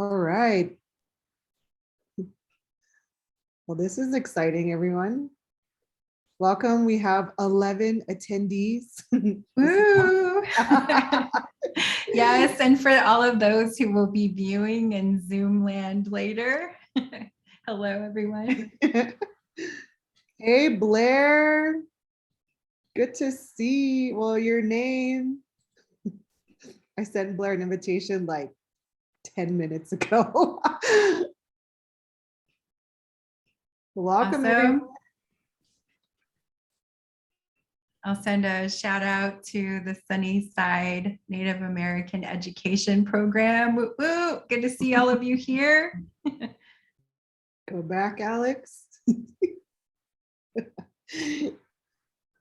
All right. Well, this is exciting, everyone. Welcome. We have 11 attendees. Woo! Yes, and for all of those who will be viewing in Zoom land later. Hello, everyone. Hey, Blair. Good to see. Well, your name. I sent Blair an invitation like 10 minutes ago. Welcome, everyone. Awesome. I'll send a shout out to the Sunnyside Native American Education Program. Woo, woo. Good to see all of you here. Go back, Alex.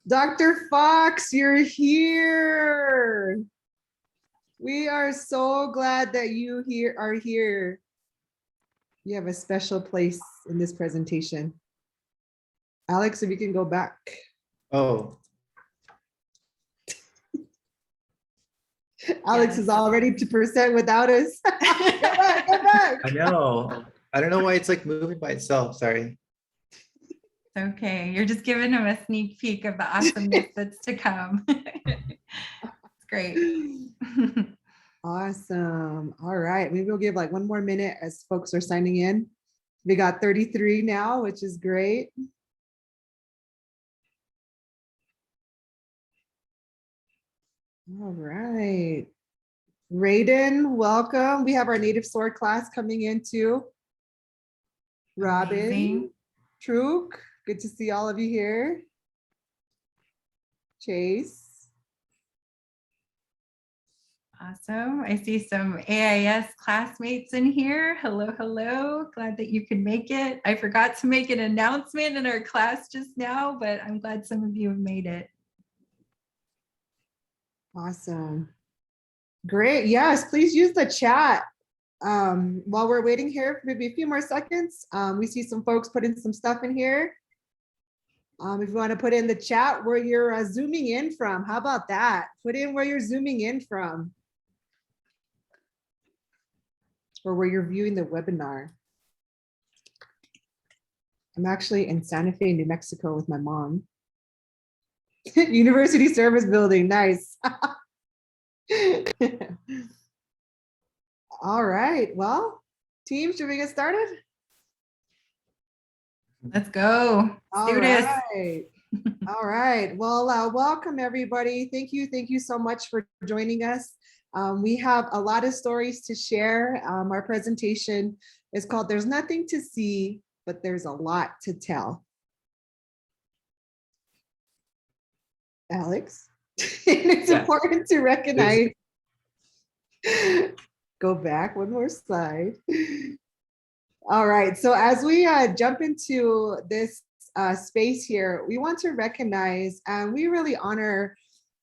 Dr. Fox, you're here. We are so glad that you are here. You have a special place in this presentation. Alex, if you can go back. Oh. Alex is already 2% without us. Go back, go back. I know. I don't know why it's like moving by itself. Sorry. Okay, you're just giving them a sneak peek of the awesomeness that's to come. It's great. Awesome. All right, maybe we'll give like one more minute as folks are signing in. We got 33 now, which is great. All right. Raiden, welcome. We have our native SOAR class coming in too. Robin, Amazing. Truk, good to see all of you here. Chase. Awesome. I see some AIS classmates in here. Hello, hello. Glad that you could make it. I forgot to make an announcement in our class just now, but I'm glad some of you have made it. Awesome. Great. Yes, please use the chat. While we're waiting here, maybe a few more seconds. We see some folks putting some stuff in here. If you want to put in the chat where you're zooming in from, how about that? Put in where you're zooming in from. Or where you're viewing the webinar. I'm actually in Santa Fe, New Mexico with my mom. University Service Building, nice. All right, well, team, should we get started? Let's go. Let's do this. Right. All right, well, welcome everybody. Thank you so much for joining us. We have a lot of stories to share. Our presentation is called There's Nothing to See, but There's a Lot to Tell. Alex, it's important to recognize. Go back one more slide. All right, so as we jump into this space here, we want to recognize and we really honor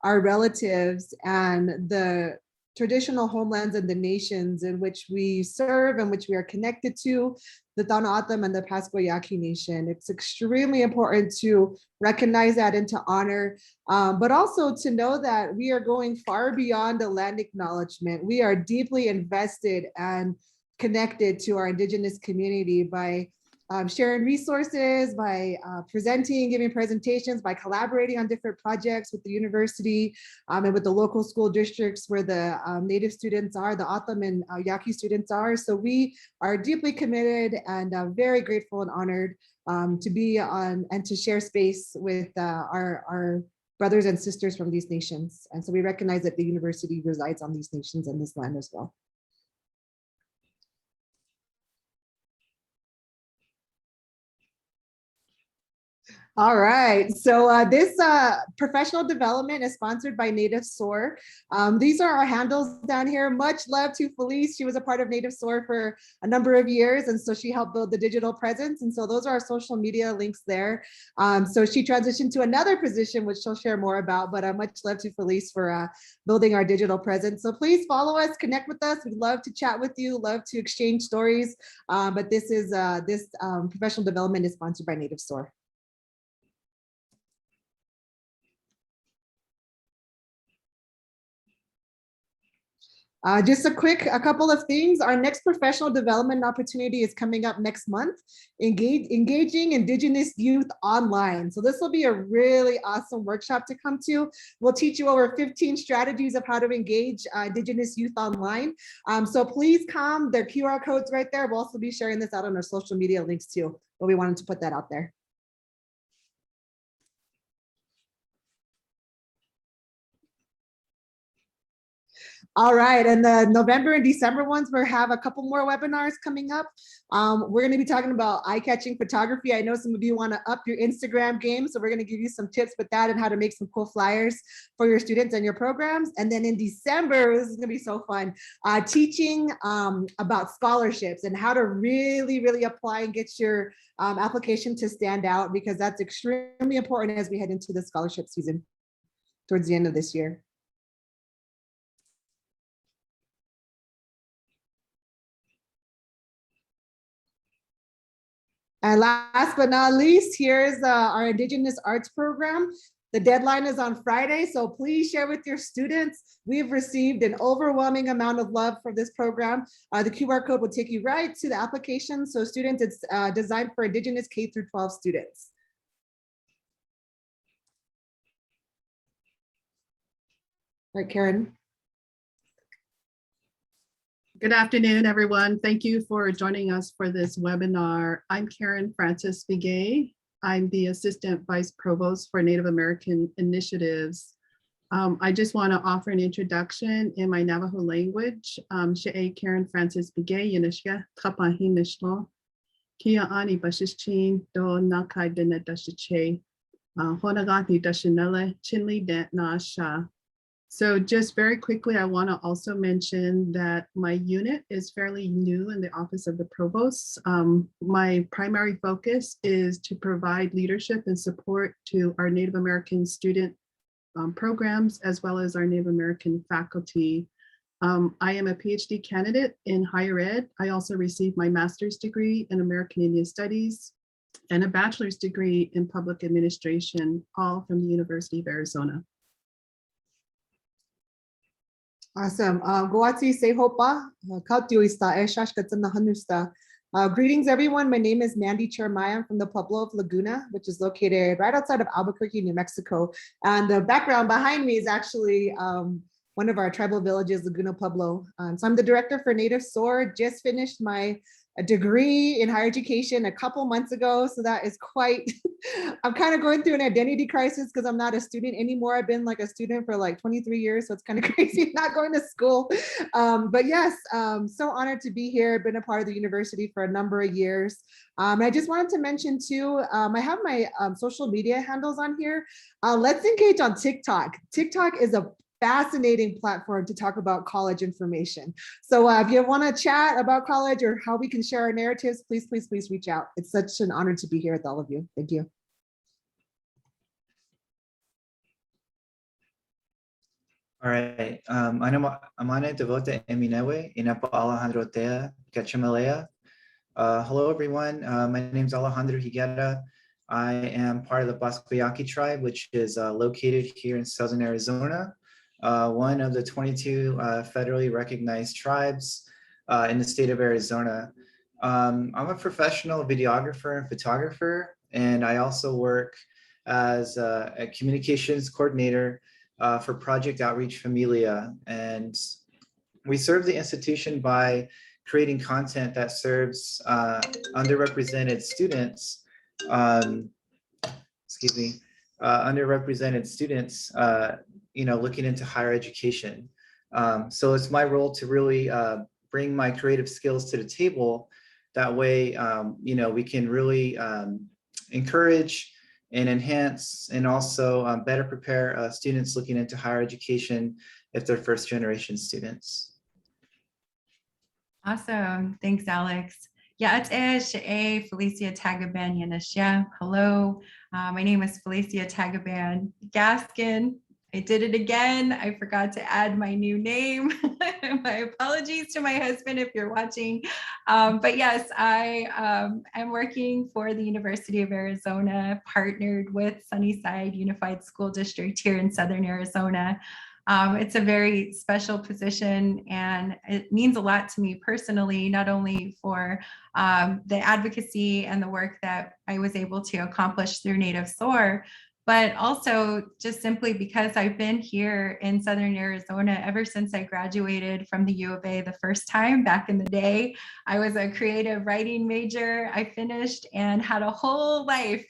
our relatives and the traditional homelands and the nations in which we serve and which we are connected to, the Tanoatam and the Pascua Yaqui Nation. It's extremely important to recognize that and to honor, but also to know that we are going far beyond the land acknowledgement. We are deeply invested and connected to our Indigenous community by sharing resources, by presenting, giving presentations, by collaborating on different projects with the university and with the local school districts where the Native students are, the Atam and Yaqui students are. So we are deeply committed and very grateful and honored to be on and to share space with our brothers and sisters from these nations. And so we recognize that the university resides on these nations and this land as well. All right, so this professional development is sponsored by Native SOAR. These are our handles down here. Much love to Felice. She was a part of Native SOAR for a number of years, and so she helped build the digital presence. And so those are our social media links there. So she transitioned to another position, which she'll share more about, but much love to Felice for building our digital presence. So please follow us, connect with us. We'd love to chat with you, love to exchange stories. But this is professional development is sponsored by Native SOAR. Just a couple of things. Our next professional development opportunity is coming up next month, engaging Indigenous youth online. So this will be a really awesome workshop to come to. We'll teach you over 15 strategies of how to engage Indigenous youth online. So please come, there are QR codes right there. We'll also be sharing this out on our social media links too, but we wanted to put that out there. All right, and the November and December ones, we have a couple more webinars coming up. We're going to be talking about eye-catching photography. I know some of you want to up your Instagram game, so we're going to give you some tips with that and how to make some cool flyers for your students and your programs. And then in December, this is going to be so fun, teaching about scholarships and how to really apply and get your application to stand out, because that's extremely important as we head into the scholarship season towards the end of this year. And last but not least, here's our Indigenous Arts Program. The deadline is on Friday, so please share with your students. We've received an overwhelming amount of love for this program. The QR code will take you right to the application. So students, it's designed for Indigenous K through 12 students. All right, Karen. Good afternoon, everyone. Thank you for joining us for this webinar. I'm Karen Francis Begay. I'm the Assistant Vice Provost for Native American Initiatives. I just want to offer an introduction in my Navajo language. She'e Karen Francis Begay, Yinishka, Trapahin Nishlo, Kia Ani Bashichin, Do Nakai Dene Dashiche, Honagati Dashinele, Chinli Dent Na Sha. So just very quickly, I want to also mention that my unit is fairly new in the Office of the Provost. My primary focus is to provide leadership and support to our Native American student programs, as well as our Native American faculty. I am a PhD candidate in higher ed. I also received my master's degree in American Indian Studies and a bachelor's degree in public administration, all from the University of Arizona. Awesome. Greetings, everyone. My name is Mandy Chermaya. I'm from the Pueblo of Laguna, which is located right outside of Albuquerque, New Mexico. And the background behind me is actually one of our tribal villages, Laguna Pueblo. So I'm the director for Native SOAR. Just finished my degree in higher education a couple months ago. So that is quite, I'm kind of going through an identity crisis because I'm not a student anymore. I've been like a student for like 23 years. So it's kind of crazy not going to school. But yes, so honored to be here. Been a part of the university for a number of years. I just wanted to mention too, I have my social media handles on here. Let's engage on TikTok. TikTok is a fascinating platform to talk about college information. So if you want to chat about college or how we can share our narratives, please reach out. It's such an honor to be here with all of you. Thank you. All right. Amane devote eminewe inapo Alejandro tea kachamalea. Hello, everyone. My name is Alejandro Higuera. I am part of the Basquiaki tribe, which is located here in Southern Arizona. One of the 22 federally recognized tribes in the state of Arizona. I'm a professional videographer and photographer, and I also work as a communications coordinator for Project Outreach Familia. And we serve the institution by creating content that serves underrepresented students, underrepresented students, looking into higher education. So it's my role to really bring my creative skills to the table. That way, we can really encourage and enhance and also better prepare students looking into higher education if they're first generation students. Awesome. Thanks, Alex. Yeah, it's Felicia Tagaban Yanashia. Hello, my name is Felicia Tagaban Gaskin. I did it again. I forgot to add my new name. My apologies to my husband if you're watching. But yes, I am working for the University of Arizona, partnered with Sunnyside Unified School District here in Southern Arizona. It's a very special position, and it means a lot to me personally, not only for the advocacy and the work that I was able to accomplish through Native SOAR, but also just simply because I've been here in Southern Arizona ever since I graduated from the U of A the first time back in the day. I was a creative writing major. I finished and had a whole life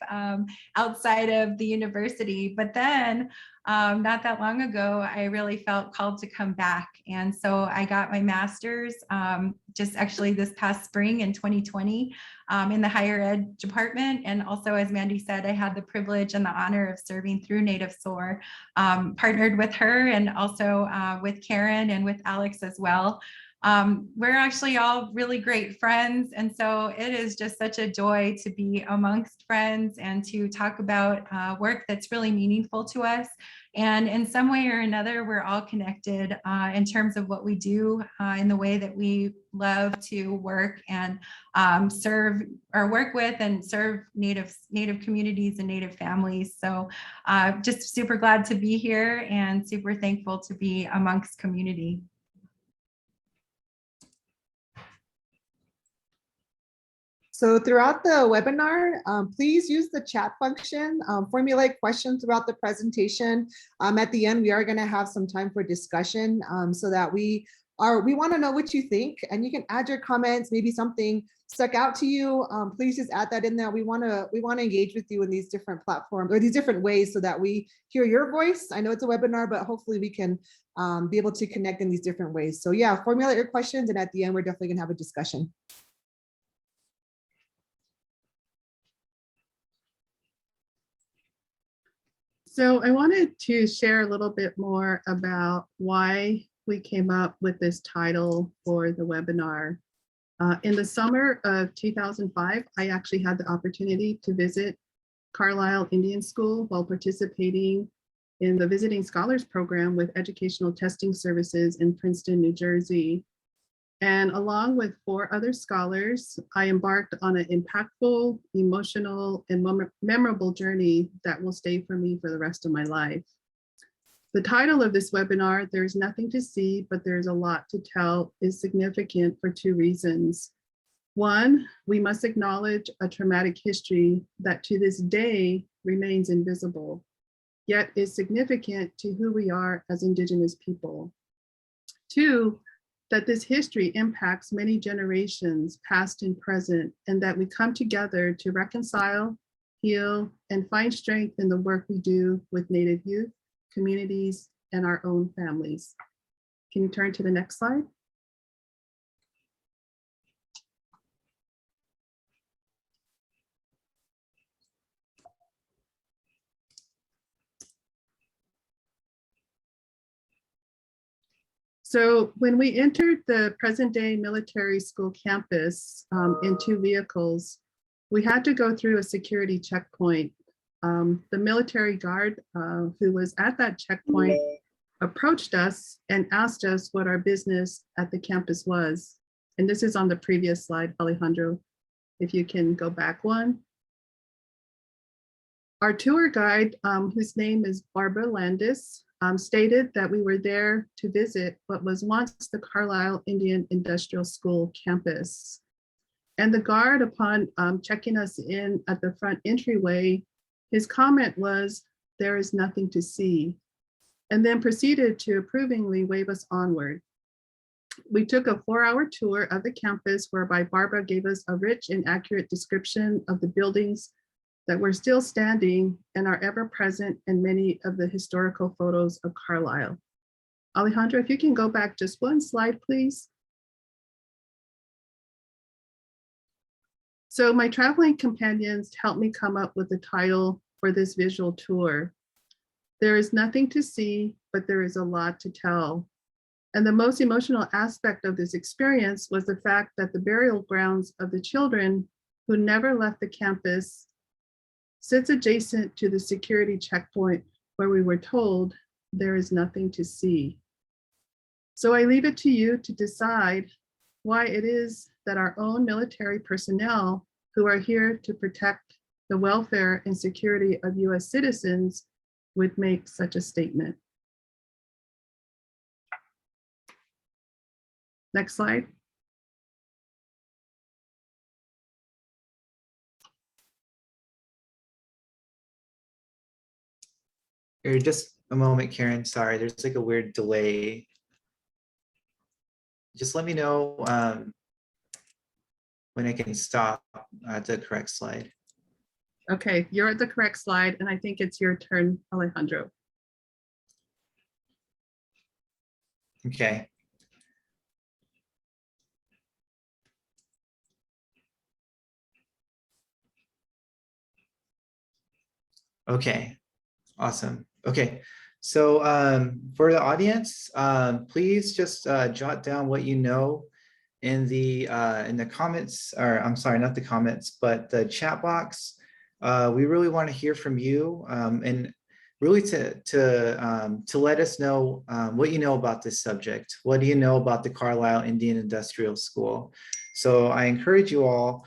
outside of the university. But then not that long ago, I really felt called to come back. And so I got my master's just actually this past spring in 2020 in the higher ed department. And also, as Mandy said, I had the privilege and the honor of serving through Native SOAR, partnered with her and also with Karen and with Alex as well. We're actually all really great friends. And so it is just such a joy to be amongst friends and to talk about work that's really meaningful to us. And in some way or another, we're all connected in terms of what we do in the way that we love to work and serve or work with and serve Native communities and Native families. So just super glad to be here and super thankful to be amongst community. So throughout the webinar, please use the chat function, formulate questions throughout the presentation. At the end, we are gonna have some time for discussion so that we wanna know what you think, and you can add your comments, maybe something stuck out to you. Please just add that in there. We wanna engage with you in these different platforms or these different ways so that we hear your voice. I know it's a webinar, but hopefully we can be able to connect in these different ways. So yeah, formulate your questions, and at the end, we're definitely gonna have a discussion. So I wanted to share a little bit more about why we came up with this title for the webinar. In the summer of 2005, I actually had the opportunity to visit Carlisle Indian School while participating in the Visiting Scholars Program with Educational Testing Services in Princeton, New Jersey. And along with 4 other scholars, I embarked on an impactful, emotional, and memorable journey that will stay for me for the rest of my life. The title of this webinar, There's Nothing to See, but There's a Lot to Tell, is significant for 2 reasons. One, we must acknowledge a traumatic history that to this day remains invisible, yet is significant to who we are as Indigenous people. 2, that this history impacts many generations, past and present, and that we come together to reconcile, heal, and find strength in the work we do with Native youth, communities, and our own families. Can you turn to the next slide? So when we entered the present-day military school campus in 2 vehicles, we had to go through a security checkpoint. The military guard who was at that checkpoint approached us and asked us what our business at the campus was. And this is on the previous slide, Alejandro, if you can go back one. Our tour guide, whose name is Barbara Landis, stated that we were there to visit what was once the Carlisle Indian Industrial School campus. And the guard, upon checking us in at the front entryway, his comment was, "There is nothing to see," and then proceeded to approvingly wave us onward. We took a 4-hour tour of the campus whereby Barbara gave us a rich and accurate description of the buildings that were still standing and are ever present in many of the historical photos of Carlisle. Alejandro, if you can go back just one slide, please. So my traveling companions helped me come up with the title for this visual tour. There is nothing to see, but there is a lot to tell. And the most emotional aspect of this experience was the fact that the burial grounds of the children who never left the campus sits adjacent to the security checkpoint where we were told there is nothing to see. So I leave it to you to decide why it is that our own military personnel who are here to protect the welfare and security of US citizens would make such a statement. Next slide. Here, just a moment, Karen. Sorry, there's like a weird delay. Just let me know when I can stop at the correct slide. Okay, you're at the correct slide, and I think it's your turn, Alejandro. Okay. Okay, awesome. Okay, so for the audience, please just jot down what you know in the comments, or I'm sorry, not the comments, but the chat box. We really want to hear from you, and really to let us know what you know about this subject. What do you know about the Carlisle Indian Industrial School? So I encourage you all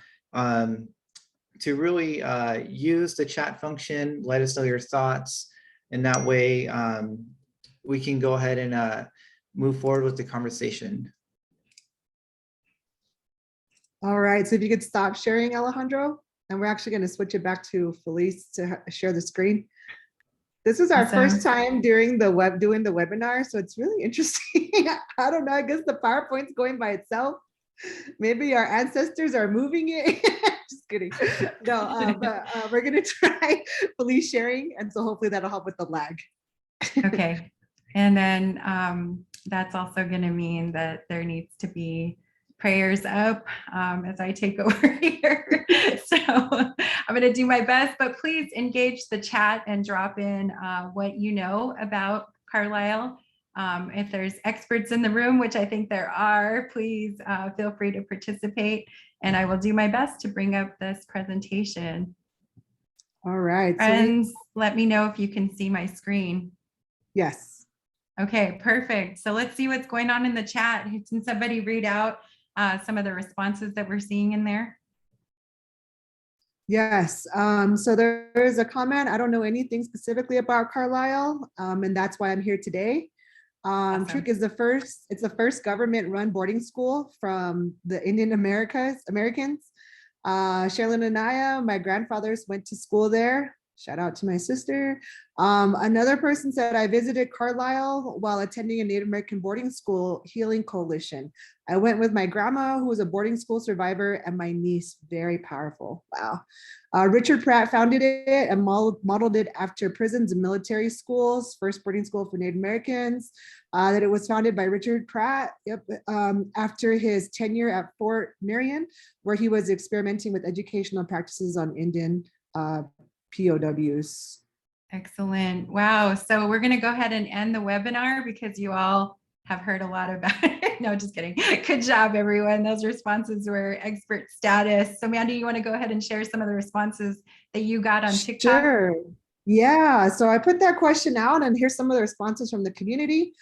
to really use the chat function, let us know your thoughts, and that way we can go ahead and move forward with the conversation. All right, so if you could stop sharing, Alejandro, and we're actually going to switch it back to Felice to share the screen. This is our first time doing the webinar, so it's really interesting. I don't know, I guess the PowerPoint's going by itself. Maybe our ancestors are moving it. Just kidding. No, but we're gonna try Felice sharing, and so hopefully that'll help with the lag. Okay, and then that's also going to mean that there needs to be prayers up as I take over here. So I'm going to do my best, but please engage the chat and drop in what you know about Carlisle. If there's experts in the room, which I think there are, please feel free to participate, and I will do my best to bring up this presentation. All right. Friends, let me know if you can see my screen. Yes. Okay, perfect. So let's see what's going on in the chat. Can somebody read out some of the responses that we're seeing in there? Yes. So there is a comment. I don't know anything specifically about Carlisle, and that's why I'm here today. Awesome. Trick is it's the first government-run boarding school from the Indian Americans. Sherilyn and I, my grandfathers went to school there. Shout out to my sister. Another person said, I visited Carlisle while attending a Native American boarding school healing coalition. I went with my grandma, who was a boarding school survivor, and my niece. Very powerful. Wow. Richard Pratt founded it and modeled it after prisons and military schools, first boarding school for Native Americans. That it was founded by Richard Pratt after his tenure at Fort Marion, where he was experimenting with educational practices on Indian POWs. Excellent. Wow. So we're going to go ahead and end the webinar because you all have heard a lot about it. No, just kidding. Good job, everyone. Those responses were expert status. So Mandy, you want to go ahead and share some of the responses that you got on TikTok? Sure. Yeah, so I put that question out, and here's some of the responses from the community.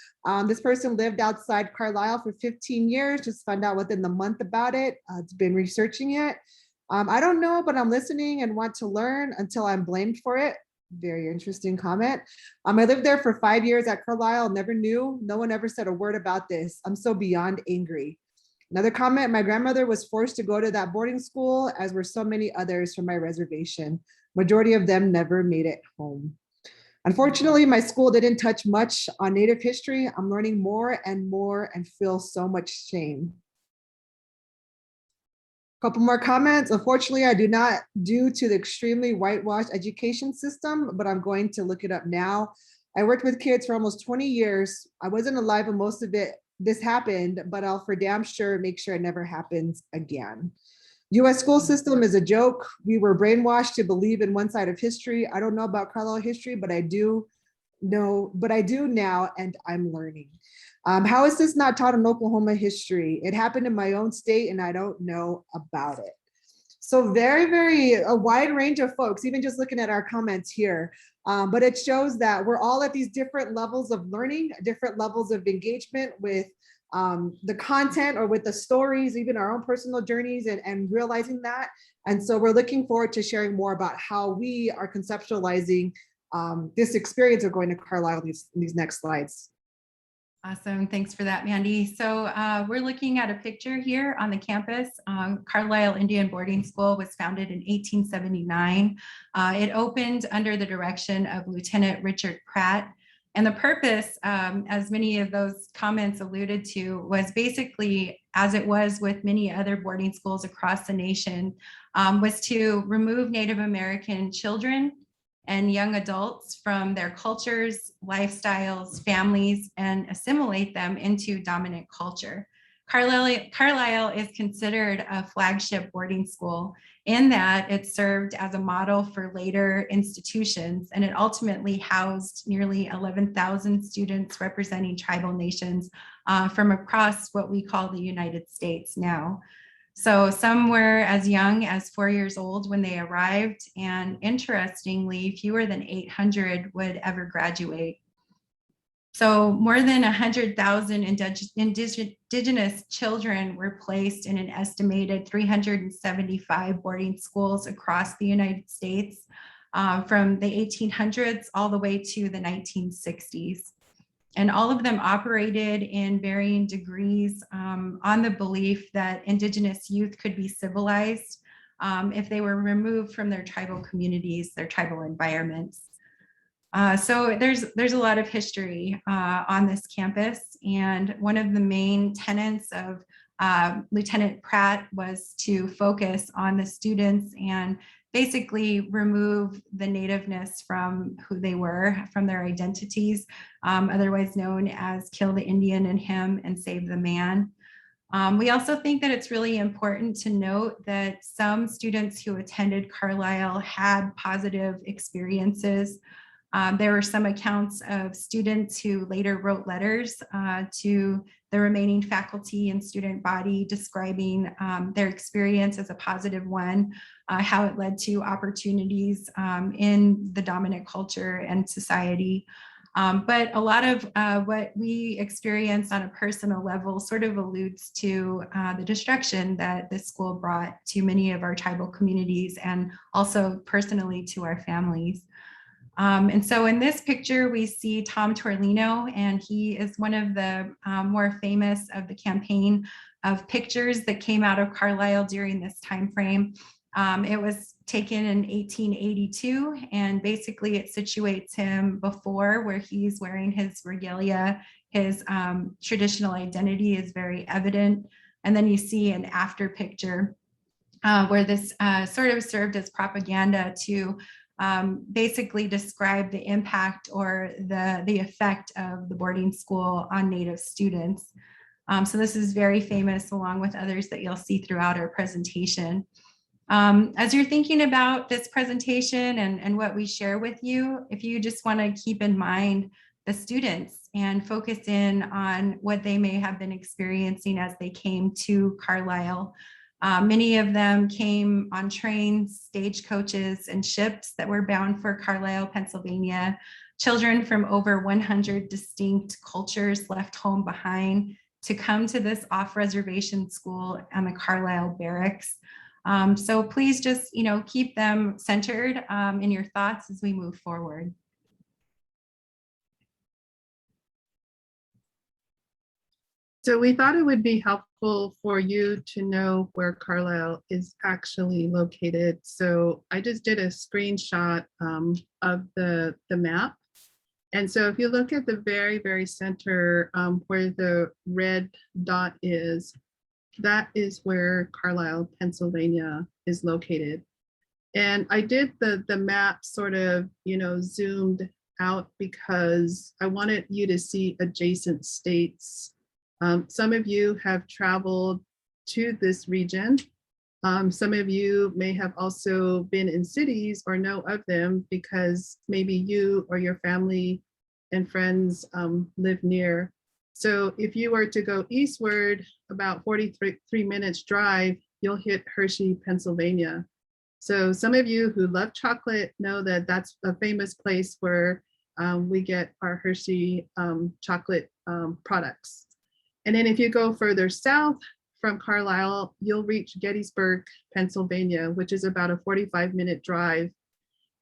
This person lived outside Carlisle for 15 years, just found out within the month about it. It's been researching it. I don't know, but I'm listening and want to learn until I'm blamed for it. Very interesting comment. I lived there for 5 years at Carlisle, never knew. No one ever said a word about this. I'm so beyond angry. Another comment, my grandmother was forced to go to that boarding school, as were so many others from my reservation. Majority of them never made it home. Unfortunately, my school didn't touch much on Native history. I'm learning more and feel so much shame. Couple more comments. Unfortunately, I do not, due to the extremely whitewashed education system, but I'm going to look it up now. I worked with kids for almost 20 years. I wasn't alive when most of this happened, but I'll for damn sure make sure it never happens again. US school system is a joke. We were brainwashed to believe in one side of history. I don't know about Carlisle history, but I do now, and I'm learning. How is this not taught in Oklahoma history? It happened in my own state and I don't know about it. So very, a wide range of folks, even just looking at our comments here. But it shows that we're all at these different levels of learning, different levels of engagement with the content or with the stories, even our own personal journeys and realizing that. And so we're looking forward to sharing more about how we are conceptualizing this experience of going to Carlisle in these next slides. Awesome. Thanks for that, Mandy. So we're looking at a picture here on the campus. Carlisle Indian Boarding School was founded in 1879. It opened under the direction of Lieutenant Richard Pratt. And the purpose, as many of those comments alluded to, was basically, as it was with many other boarding schools across the nation, was to remove Native American children and young adults from their cultures, lifestyles, families, and assimilate them into dominant culture. Carlisle is considered a flagship boarding school in that it served as a model for later institutions, and it ultimately housed nearly 11,000 students representing tribal nations from across what we call the United States now. So some were as young as 4 years old when they arrived, and interestingly, fewer than 800 would ever graduate. So more than 100,000 indigenous children were placed in an estimated 375 boarding schools across the United States from the 1800s all the way to the 1960s. And all of them operated in varying degrees on the belief that Indigenous youth could be civilized if they were removed from their tribal communities, their tribal environments. So there's a lot of history on this campus, and one of the main tenets of Lieutenant Pratt was to focus on the students and basically remove the nativeness from who they were, from their identities, otherwise known as kill the Indian in him and save the man. We also think that it's really important to note that some students who attended Carlisle had positive experiences. There were some accounts of students who later wrote letters to the remaining faculty and student body describing their experience as a positive one, how it led to opportunities in the dominant culture and society. But a lot of what we experienced on a personal level sort of alludes to the destruction that this school brought to many of our tribal communities and also personally to our families. And so in this picture, we see Tom Torlino, and he is one of the more famous of the campaign of pictures that came out of Carlisle during this time frame. It was taken in 1882, and basically it situates him before, where he's wearing his regalia. His traditional identity is very evident. And then you see an after picture where this sort of served as propaganda to basically describe the impact or the effect of the boarding school on Native students. So this is very famous, along with others that you'll see throughout our presentation. As you're thinking about this presentation and what we share with you, if you just want to keep in mind the students and focus in on what they may have been experiencing as they came to Carlisle. Many of them came on trains, stagecoaches, and ships that were bound for Carlisle, Pennsylvania. Children from over 100 distinct cultures left home behind to come to this off-reservation school on the Carlisle barracks. So please just, keep them centered in your thoughts as we move forward. So we thought it would be helpful for you to know where Carlisle is actually located. So I just did a screenshot of the map. And so if you look at the very, very center where the red dot is, that is where Carlisle, Pennsylvania is located. And I did the map sort of, zoomed out because I wanted you to see adjacent states. Some of you have traveled to this region. Some of you may have also been in cities or know of them because maybe you or your family and friends live near. So if you were to go eastward, about 43 minutes drive, you'll hit Hershey, Pennsylvania. So some of you who love chocolate know that that's a famous place where we get our Hershey chocolate products. And then if you go further south from Carlisle, you'll reach Gettysburg, Pennsylvania, which is about a 45-minute drive.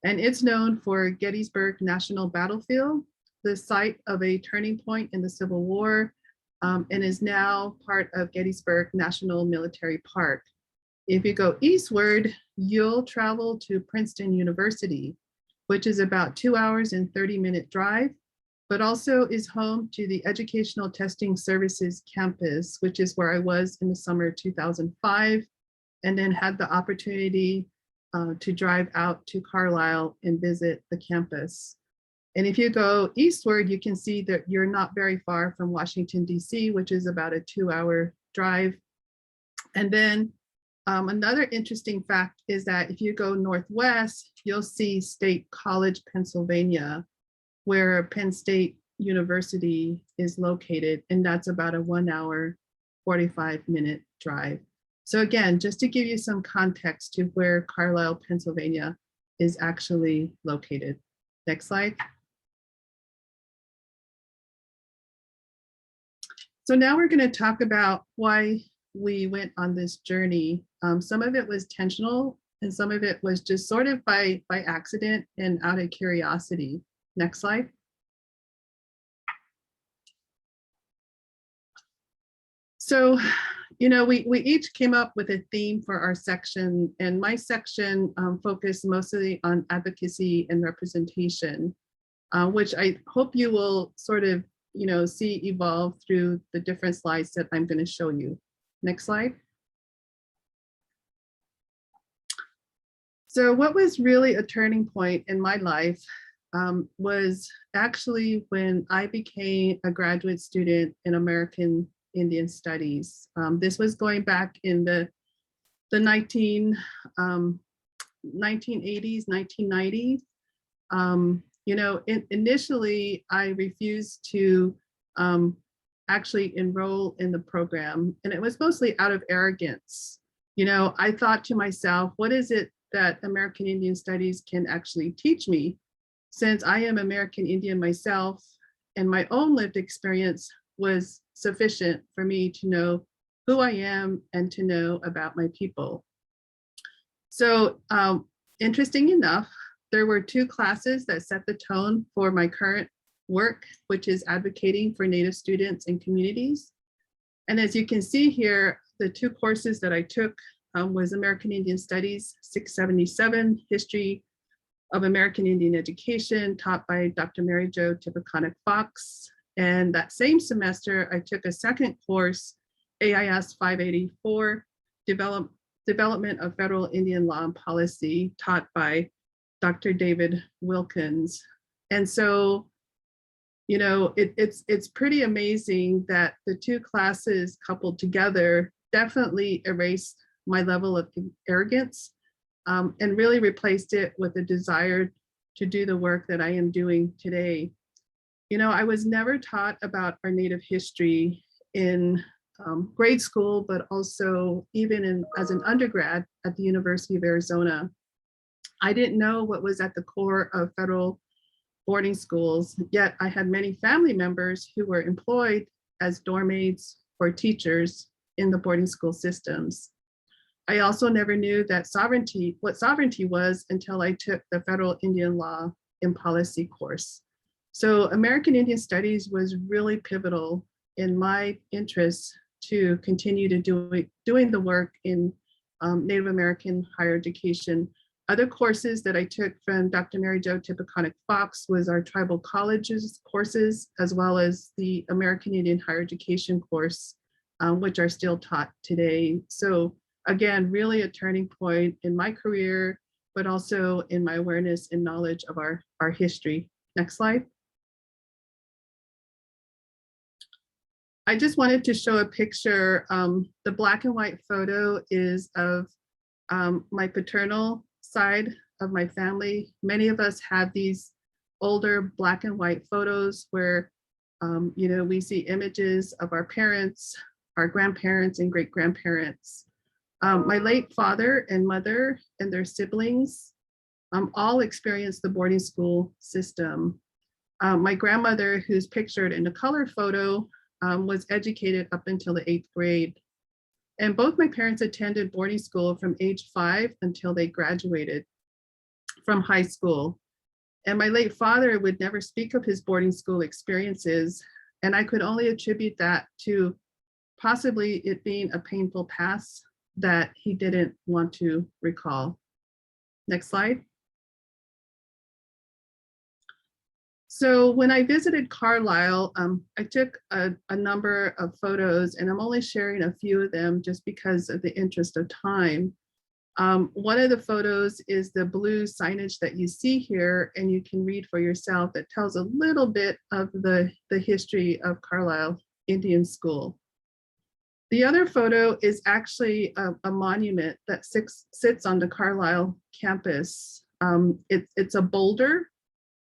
And it's known for Gettysburg National Battlefield, the site of a turning point in the Civil War, and is now part of Gettysburg National Military Park. If you go eastward, you'll travel to Princeton University, which is about 2 hours and 30-minute drive, but also is home to the Educational Testing Services campus, which is where I was in the summer of 2005, and then had the opportunity to drive out to Carlisle and visit the campus. And if you go eastward, you can see that you're not very far from Washington, DC, which is about a 2-hour drive. And then another interesting fact is that if you go northwest, you'll see State College, Pennsylvania, where Penn State University is located, and that's about a 1 hour, 45-minute drive. So again, just to give you some context to where Carlisle, Pennsylvania is actually located. Next slide. So now we're going to talk about why we went on this journey. Some of it was intentional, and some of it was just sort of by accident and out of curiosity. Next slide. So, you know, we each came up with a theme for our section, and my section focused mostly on advocacy and representation, which I hope you will sort of, you know, see evolve through the different slides that I'm going to show you. Next slide. So what was really a turning point in my life was actually when I became a graduate student in American Indian Studies. This was going back in the 1980s, 1990s. You know, initially I refused to actually enroll in the program, and it was mostly out of arrogance. You know, I thought to myself, what is it that American Indian Studies can actually teach me, since I am American Indian myself, and my own lived experience was sufficient for me to know who I am and to know about my people. So interesting enough, there were 2 classes that set the tone for my current work, which is advocating for Native students and communities. And as you can see here, the 2 courses that I took was American Indian Studies 677, History of American Indian Education, taught by Dr. Mary Jo Tippecanoe Fox. And that same semester, I took a second course, AIS 584, Development of Federal Indian Law and Policy, taught by Dr. David Wilkins. And so, you know, it's pretty amazing that the 2 classes coupled together definitely erased my level of arrogance and really replaced it with a desire to do the work that I am doing today. You know, I was never taught about our Native history in grade school, but also even as an undergrad at the University of Arizona. I didn't know what was at the core of federal boarding schools, yet I had many family members who were employed as dorm aides or teachers in the boarding school systems. I also never knew that what sovereignty was until I took the Federal Indian Law and Policy course. So American Indian Studies was really pivotal in my interest to continue to doing the work in Native American higher education. Other courses that I took from Dr. Mary Jo Tippecanoe Fox was our tribal colleges courses, as well as the American Indian higher education course, which are still taught today. So again, really a turning point in my career, but also in my awareness and knowledge of our history. Next slide. I just wanted to show a picture. The black and white photo is of my paternal side of my family. Many of us have these older black and white photos where you know, we see images of our parents, our grandparents, and great-grandparents. My late father and mother and their siblings all experienced the boarding school system. My grandmother, who's pictured in the color photo, was educated up until the 8th grade. And both my parents attended boarding school from age 5 until they graduated from high school. And my late father would never speak of his boarding school experiences. And I could only attribute that to possibly it being a painful past that he didn't want to recall. Next slide. So when I visited Carlisle, I took a number of photos, and I'm only sharing a few of them just because of the interest of time. One of the photos is the blue signage that you see here, and you can read for yourself. That tells a little bit of the history of Carlisle Indian School. The other photo is actually a monument that sits on the Carlisle campus. It's a boulder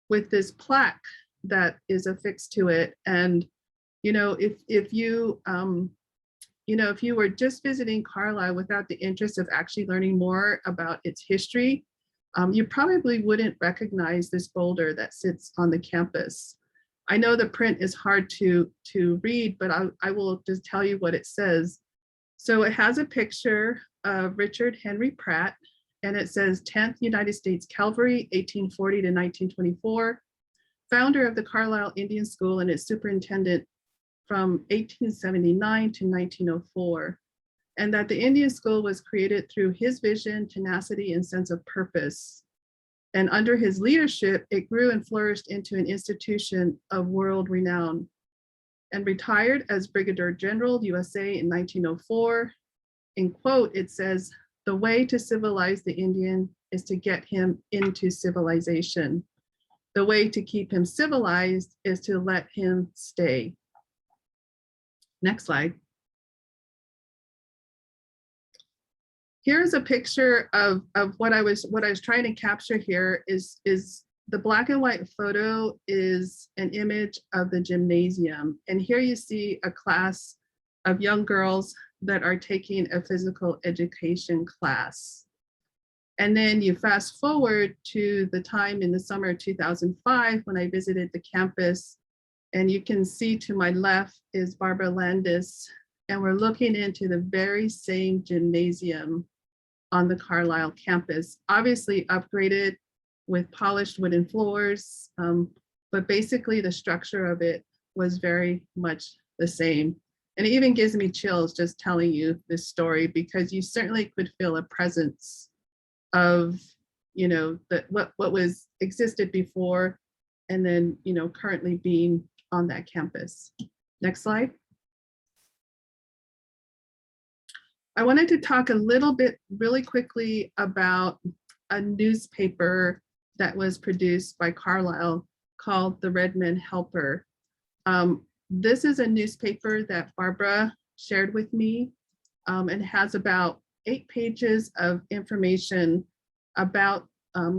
with this plaque that is affixed to it. And, you know, if you were just visiting Carlisle without the interest of actually learning more about its history, you probably wouldn't recognize this boulder that sits on the campus. I know the print is hard to read, but I will just tell you what it says. So it has a picture of Richard Henry Pratt, and it says 10th United States Cavalry, 1840 to 1924, founder of the Carlisle Indian School and its superintendent from 1879 to 1904, and that the Indian School was created through his vision, tenacity, and sense of purpose. And under his leadership, it grew and flourished into an institution of world renown. And retired as Brigadier General, USA in 1904. In quote, it says, "The way to civilize the Indian is to get him into civilization. The way to keep him civilized is to let him stay." Next slide. Here's a picture of what I was trying to capture here is the black and white photo is an image of the gymnasium. And here you see a class of young girls that are taking a physical education class. And then you fast forward to the time in the summer of 2005 when I visited the campus, and you can see to my left is Barbara Landis, and we're looking into the very same gymnasium on the Carlisle campus, obviously upgraded with polished wooden floors, but basically the structure of it was very much the same. And it even gives me chills just telling you this story, because you certainly could feel a presence of, you know, what was existed before and then, you know, currently being on that campus. Next slide. I wanted to talk a little bit really quickly about a newspaper that was produced by Carlisle called the Redmond Helper. This is a newspaper that Barbara shared with me, and has about 8 pages of information about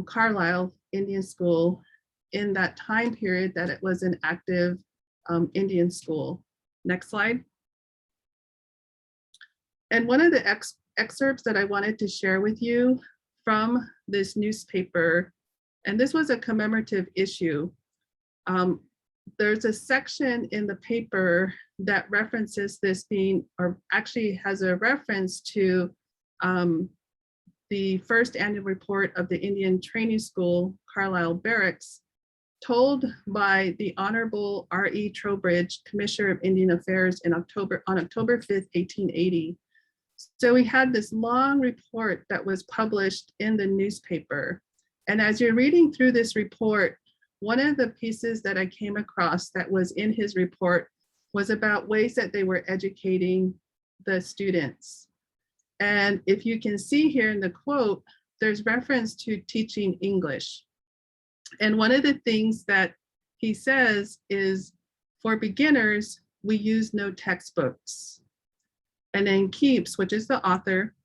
Carlisle Indian School in that time period that it was an active Indian school. Next slide. And one of the excerpts that I wanted to share with you from this newspaper, and this was a commemorative issue. There's a section in the paper that references this being, or actually has a reference to the first annual report of the Indian Training School, Carlisle Barracks, told by the Honorable R.E. Trowbridge, Commissioner of Indian Affairs on October 5th, 1880. So we had this long report that was published in the newspaper. And as you're reading through this report, one of the pieces that I came across that was in his report was about ways that they were educating the students. And if you can see here in the quote, there's reference to teaching English. And one of the things that he says is, for beginners, we use no textbooks. And then Keeps, which is the author,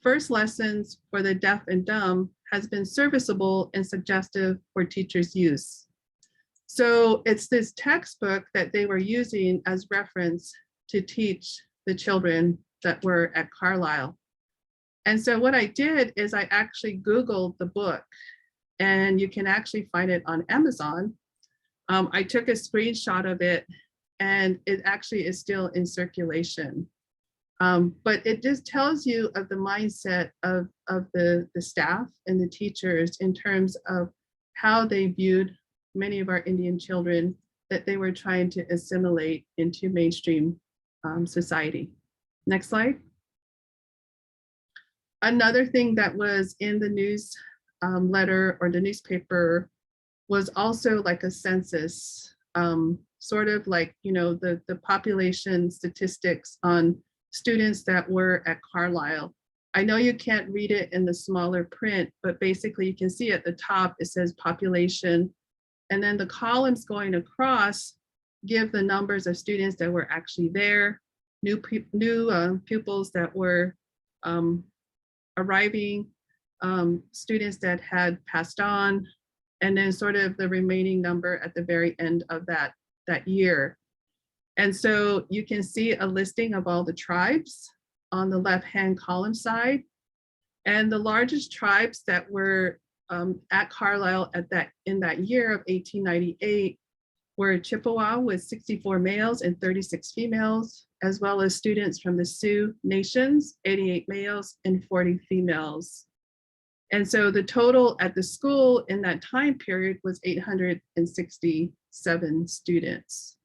first lessons for the deaf and dumb has been serviceable and suggestive for teachers' use. So it's this textbook that they were using as reference to teach the children that were at Carlisle. And so what I did is I actually Googled the book, and you can actually find it on Amazon. I took a screenshot of it, and it actually is still in circulation. But it just tells you of the mindset of the staff and the teachers in terms of how they viewed many of our Indian children that they were trying to assimilate into mainstream society. Next slide. Another thing that was in the news letter or the newspaper was also like a census, sort of like, you know, the population statistics on students that were at Carlisle. I know you can't read it in the smaller print, but basically you can see at the top, it says population. And then the columns going across give the numbers of students that were actually there, new pupils that were arriving, students that had passed on, and then sort of the remaining number at the very end of that year. And so you can see a listing of all the tribes on the left-hand column side. And the largest tribes that were at Carlisle in that year of 1898 were Chippewa with 64 males and 36 females, as well as students from the Sioux Nations, 88 males and 40 females. And so the total at the school in that time period was 867 students.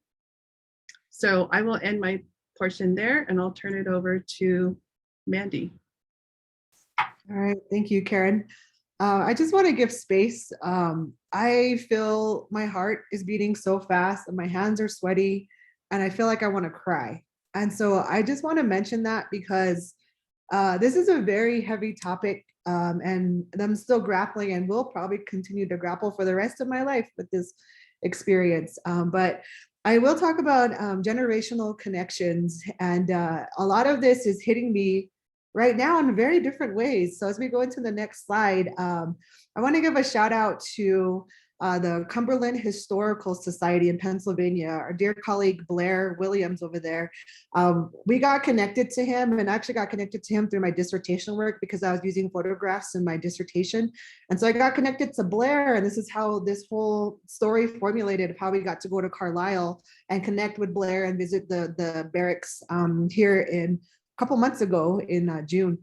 So I will end my portion there and I'll turn it over to Mandy. All right, thank you, Karen. I just want to give space. I feel my heart is beating so fast and my hands are sweaty and I feel like I want to cry. And so I just want to mention that because this is a very heavy topic and I'm still grappling and will probably continue to grapple for the rest of my life with this experience. But I will talk about generational connections, and a lot of this is hitting me right now in very different ways. So as we go into the next slide, I want to give a shout out to the Cumberland Historical Society in Pennsylvania, our dear colleague Blair Williams over there. We got connected to him and actually got connected to him through my dissertation work because I was using photographs in my dissertation. And so I got connected to Blair, and this is how this whole story formulated of how we got to go to Carlisle and connect with Blair and visit the barracks here in a couple months ago in June.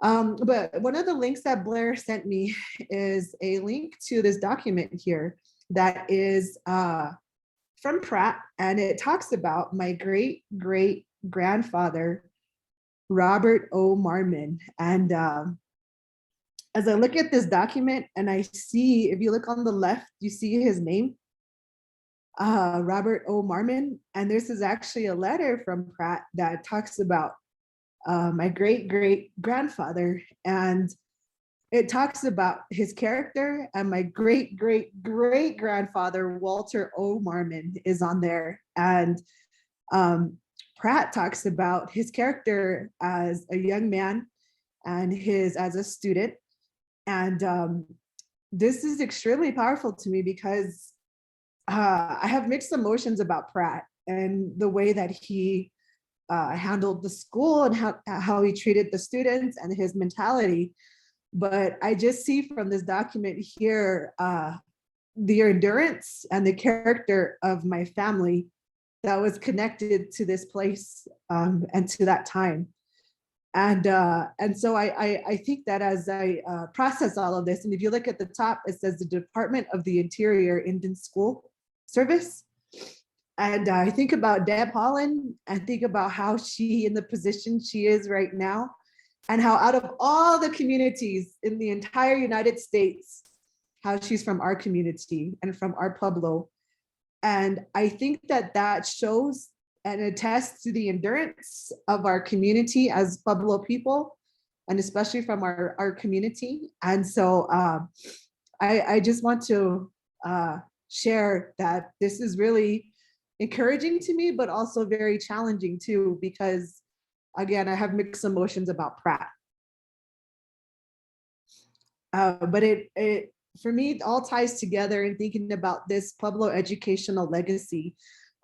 But one of the links that Blair sent me is a link to this document here that is from Pratt, and it talks about my great-great-grandfather, Robert O. Marmon. And as I look at this document and I see, if you look on the left, you see his name, Robert O. Marmon. And this is actually a letter from Pratt that talks about my great-great-grandfather, and it talks about his character, and my great-great-great-grandfather, Walter O. Marmon, is on there. And Pratt talks about his character as a young man and as a student. And this is extremely powerful to me because I have mixed emotions about Pratt and the way that he handled the school and how he treated the students and his mentality. But I just see from this document here, the endurance and the character of my family that was connected to this place and to that time. And so I think that as I process all of this, and if you look at the top, it says the Department of the Interior Indian School Service. And I think about Deb Holland and think about how she in the position she is right now, and how out of all the communities in the entire United States, how she's from our community and from our Pueblo. And I think that shows and attests to the endurance of our community as Pueblo people, and especially from our community. And so I just want to share that this is really encouraging to me, but also very challenging too, because again, I have mixed emotions about Pratt. But it for me, it all ties together in thinking about this Pueblo educational legacy.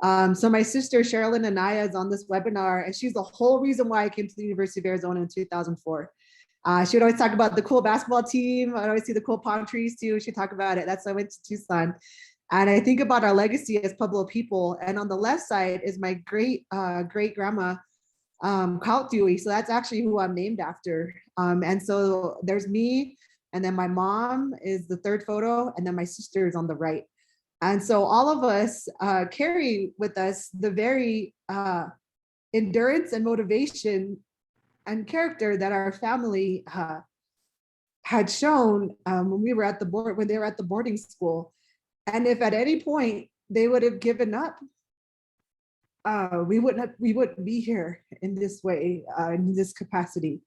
So my sister Sherilyn Anaya is on this webinar, and she's the whole reason why I came to the University of Arizona in 2004. She would always talk about the cool basketball team. I'd always see the cool palm trees too. She'd talk about it. That's why I went to Tucson. And I think about our legacy as Pueblo people. And on the left side is my great grandma, Kaut Dewey. So that's actually who I'm named after. And so there's me And then my mom is the third photo, and then my sister is on the right. And so all of us carry with us the very endurance and motivation and character that our family had shown when we were at the board, when they were at the boarding school. And if at any point they would have given up, we wouldn't be here in this way, in this capacity.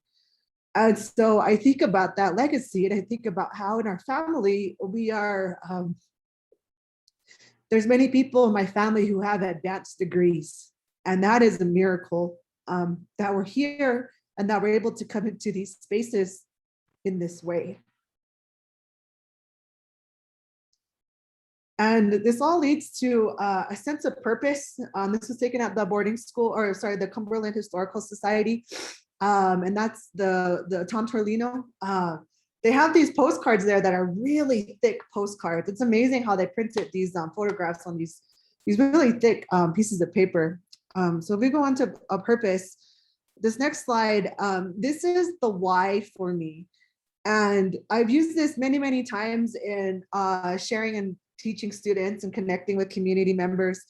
And so I think about that legacy, and I think about how in our family we are, there's many people in my family who have advanced degrees, and that is a miracle, that we're here and that we're able to come into these spaces in this way. And this all leads to a sense of purpose. This was taken at the boarding school, or sorry, the Cumberland Historical Society. And that's the Tom Torlino. They have these postcards there that are really thick postcards. It's amazing how they printed these photographs on these really thick pieces of paper. So if we go on to a purpose, this next slide, this is the why for me. And I've used this many, many times in sharing and teaching students and connecting with community members.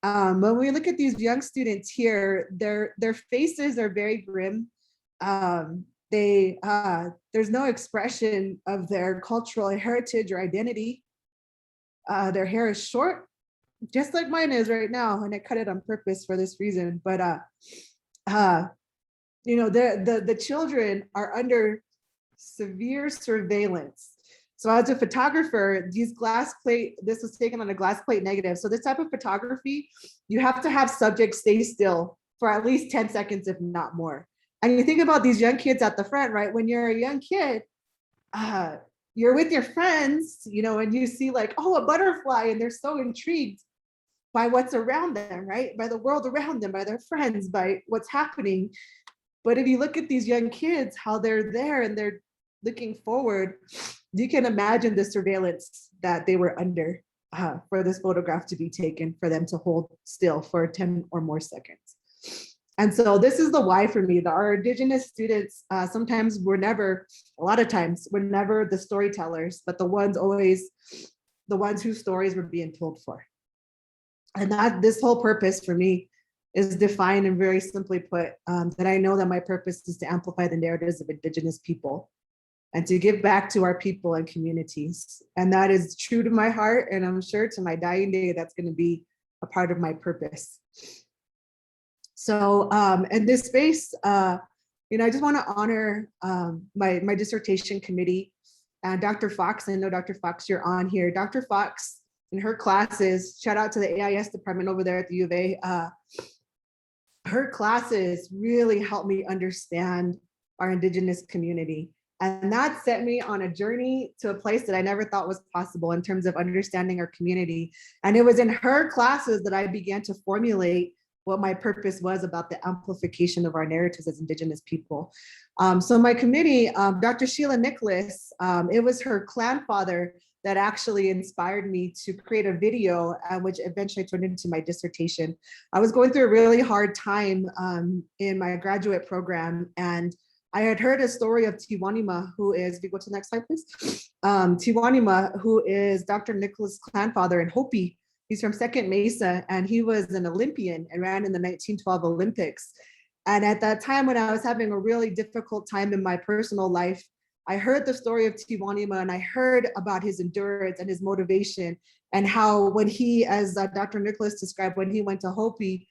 When we look at these young students here, their faces are very grim. There's no expression of their cultural heritage or identity. Their hair is short, just like mine is right now, and I cut it on purpose for this reason. But you know, the children are under severe surveillance. So as a photographer, these glass plate, this was taken on a glass plate negative. So this type of photography, you have to have subjects stay still for at least 10 seconds, if not more. And you think about these young kids at the front, right? When you're a young kid, you're with your friends, you know, and you see like, oh, a butterfly, and they're so intrigued by what's around them, right? By the world around them, by their friends, by what's happening. But if you look at these young kids, how they're there and they're looking forward, you can imagine the surveillance that they were under for this photograph to be taken, for them to hold still for 10 or more seconds. And so this is the why for me, that our Indigenous students, sometimes we're never, a lot of times, we're never the storytellers, but the ones whose stories we're being told for. And that this whole purpose for me is defined and very simply put, that I know that my purpose is to amplify the narratives of Indigenous people and to give back to our people and communities. And that is true to my heart, and I'm sure to my dying day, that's going to be a part of my purpose. So in this space, you know, I just want to honor my dissertation committee and Dr. Fox. I know Dr. Fox, you're on here. Dr. Fox, in her classes, shout out to the AIS department over there at the U of A. Her classes really helped me understand our Indigenous community. And that set me on a journey to a place that I never thought was possible in terms of understanding our community. And it was in her classes that I began to formulate what my purpose was about the amplification of our narratives as Indigenous people. So my committee, Dr. Sheila Nicholas, it was her clan father that actually inspired me to create a video, which eventually turned into my dissertation. I was going through a really hard time in my graduate program, and I had heard a story of Tiwanima, who is, if you go to the next slide, please. Tiwanima, who is Dr. Nicholas' clan father in Hopi. He's from Second Mesa, and he was an Olympian and ran in the 1912 Olympics. And at that time, when I was having a really difficult time in my personal life, I heard the story of Tiwanima, and I heard about his endurance and his motivation, and how when he, as Dr. Nicholas described, when he went to Hopi,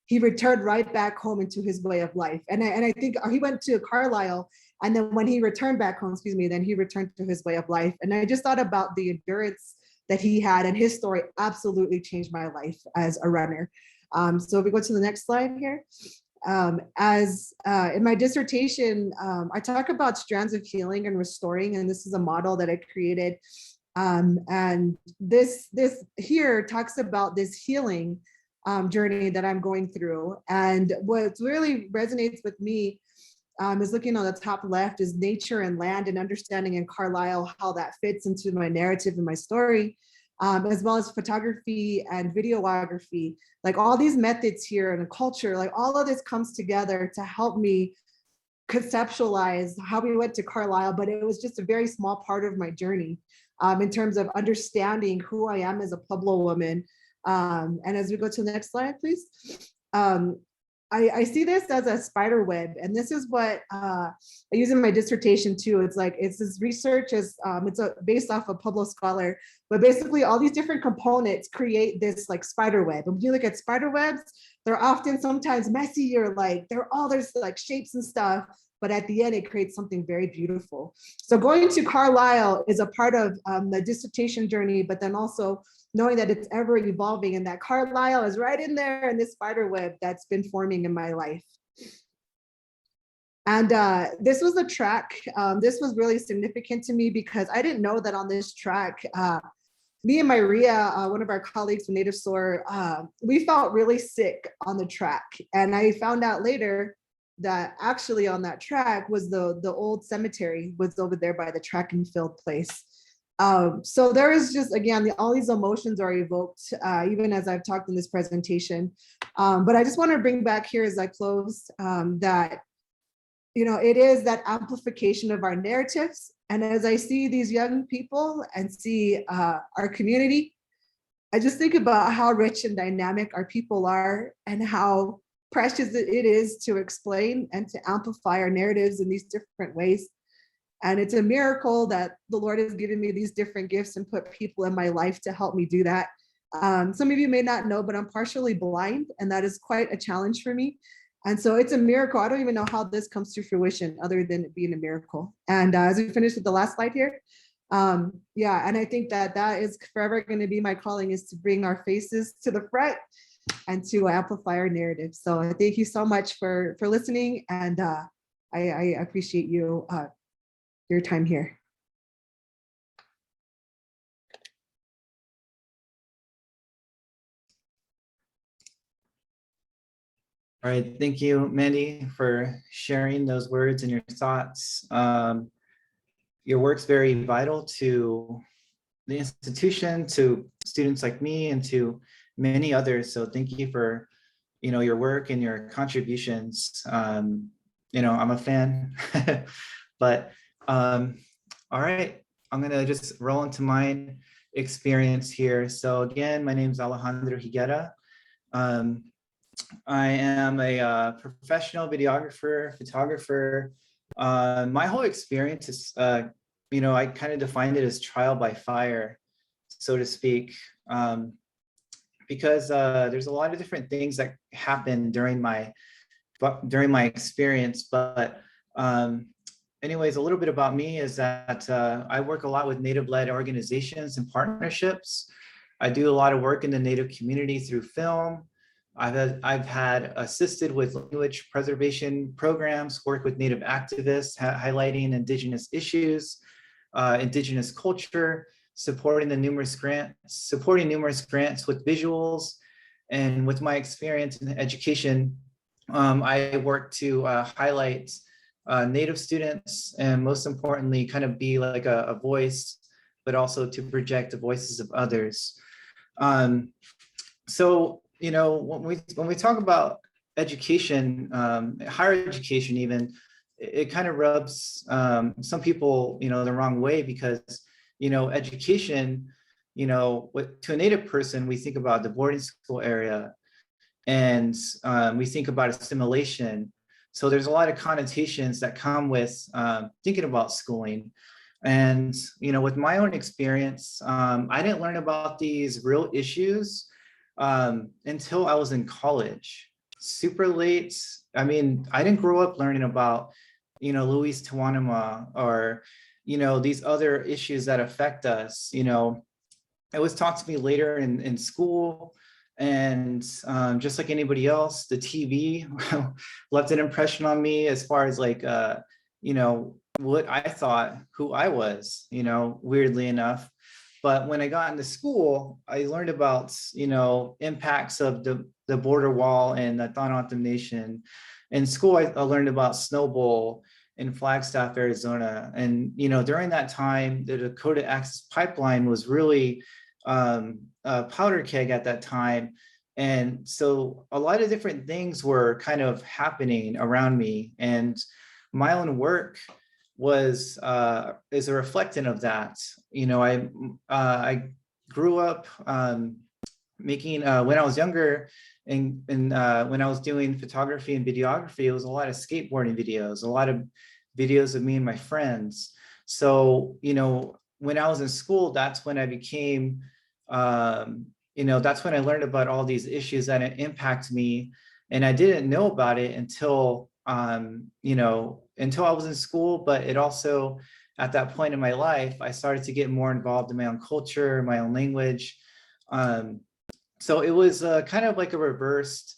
he returned right back home into his way of life. And I think he went to Carlisle, and then when he returned back home, then he returned to his way of life. And I just thought about the endurance that he had, and his story absolutely changed my life as a runner. So if we go to the next slide here. In my dissertation, I talk about strands of healing and restoring, and this is a model that I created. And this here talks about this healing journey that I'm going through. And what really resonates with me is looking on the top left is nature and land, and understanding in Carlisle how that fits into my narrative and my story, as well as photography and videography. Like all these methods here and culture, like all of this comes together to help me conceptualize how we went to Carlisle, but it was just a very small part of my journey in terms of understanding who I am as a Pueblo woman. And as we go to the next slide, please. I see this as a spider web, and this is what I use in my dissertation too. It's like, it's this research as based off a Pueblo scholar, but basically all these different components create this like spider web. And when you look at spider webs, they're often sometimes messy, or like there's like shapes and stuff, but at the end it creates something very beautiful. So going to Carlisle is a part of the dissertation journey, but then also knowing that it's ever evolving and that Carlisle is right in there in this spider web that's been forming in my life. And this was a track. This was really significant to me because I didn't know that on this track, me and Maria, one of our colleagues from Native SOAR, we felt really sick on the track. And I found out later that actually on that track was the old cemetery was over there by the track and field place. So there is just, again, all these emotions are evoked, even as I've talked in this presentation. But I just want to bring back here as I close that, you know, it is that amplification of our narratives. And as I see these young people and see our community, I just think about how rich and dynamic our people are and how precious it is to explain and to amplify our narratives in these different ways. And it's a miracle that the Lord has given me these different gifts and put people in my life to help me do that. Some of you may not know, but I'm partially blind, and that is quite a challenge for me. And so it's a miracle. I don't even know how this comes to fruition other than it being a miracle. And as we finish with the last slide here, yeah, and I think that that is forever going to be my calling, is to bring our faces to the front and to amplify our narrative. So thank you so much for listening, and I appreciate you. Your time here. All right, thank you, Mandy, for sharing those words and your thoughts. Your work's very vital to the institution, to students like me, and to many others. So thank you for, you know, your work and your contributions. You know, I'm a fan, but all right, I'm gonna just roll into my experience here. So again, my name is Alejandro Higuera. I am a professional videographer, photographer. My whole experience is, you know, I kind of defined it as trial by fire, so to speak, because there's a lot of different things that happen during my experience. But anyways, a little bit about me is that I work a lot with Native-led organizations and partnerships. I do a lot of work in the Native community through film. I've had assisted with language preservation programs, work with Native activists, highlighting Indigenous issues, Indigenous culture, supporting numerous grants with visuals. And with my experience in education, I work to highlight Native students, and most importantly, kind of be like a voice, but also to project the voices of others. So, you know, when we talk about education, higher education even, it kind of rubs some people, you know, the wrong way, because, you know, education, you know, to a Native person, we think about the boarding school area, and we think about assimilation. So there's a lot of connotations that come with thinking about schooling. And, you know, with my own experience, I didn't learn about these real issues until I was in college, super late. I mean, I didn't grow up learning about, you know, Louis Tawanama or, you know, these other issues that affect us. You know, it was taught to me later in school. And just like anybody else, the TV left an impression on me as far as like, you know, what I thought who I was, you know, weirdly enough. But when I got into school, I learned about, you know, impacts of the border wall and the Tohono Nation. In school, I learned about Snowball in Flagstaff, Arizona. And, you know, during that time, the Dakota Access Pipeline was really a powder keg at that time. And so a lot of different things were kind of happening around me. And my own work was is a reflection of that. You know, I grew up making when I was younger, and when I was doing photography and videography, it was a lot of skateboarding videos, a lot of videos of me and my friends. So, you know, when I was in school, that's when I became, you know, that's when I learned about all these issues that impact me. And I didn't know about it until, you know, until I was in school, but it also, at that point in my life, I started to get more involved in my own culture, my own language. So it was kind of like a reversed,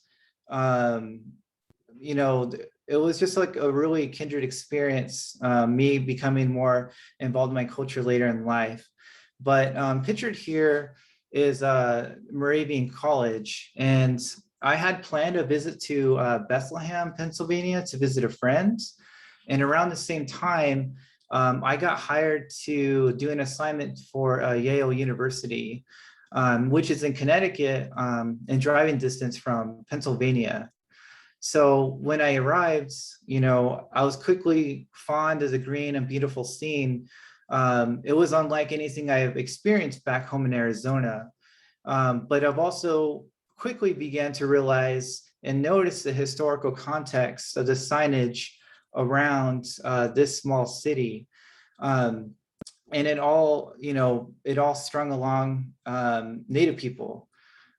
you know, it was just like a really kindred experience, me becoming more involved in my culture later in life. But pictured here is Moravian College. And I had planned a visit to Bethlehem, Pennsylvania to visit a friend. And around the same time, I got hired to do an assignment for Yale University, which is in Connecticut, in driving distance from Pennsylvania. So when I arrived, you know, I was quickly fond of the green and beautiful scene. It was unlike anything I have experienced back home in Arizona. But I've also quickly began to realize and notice the historical context of the signage around this small city. And it all, you know, it all strung along Native people.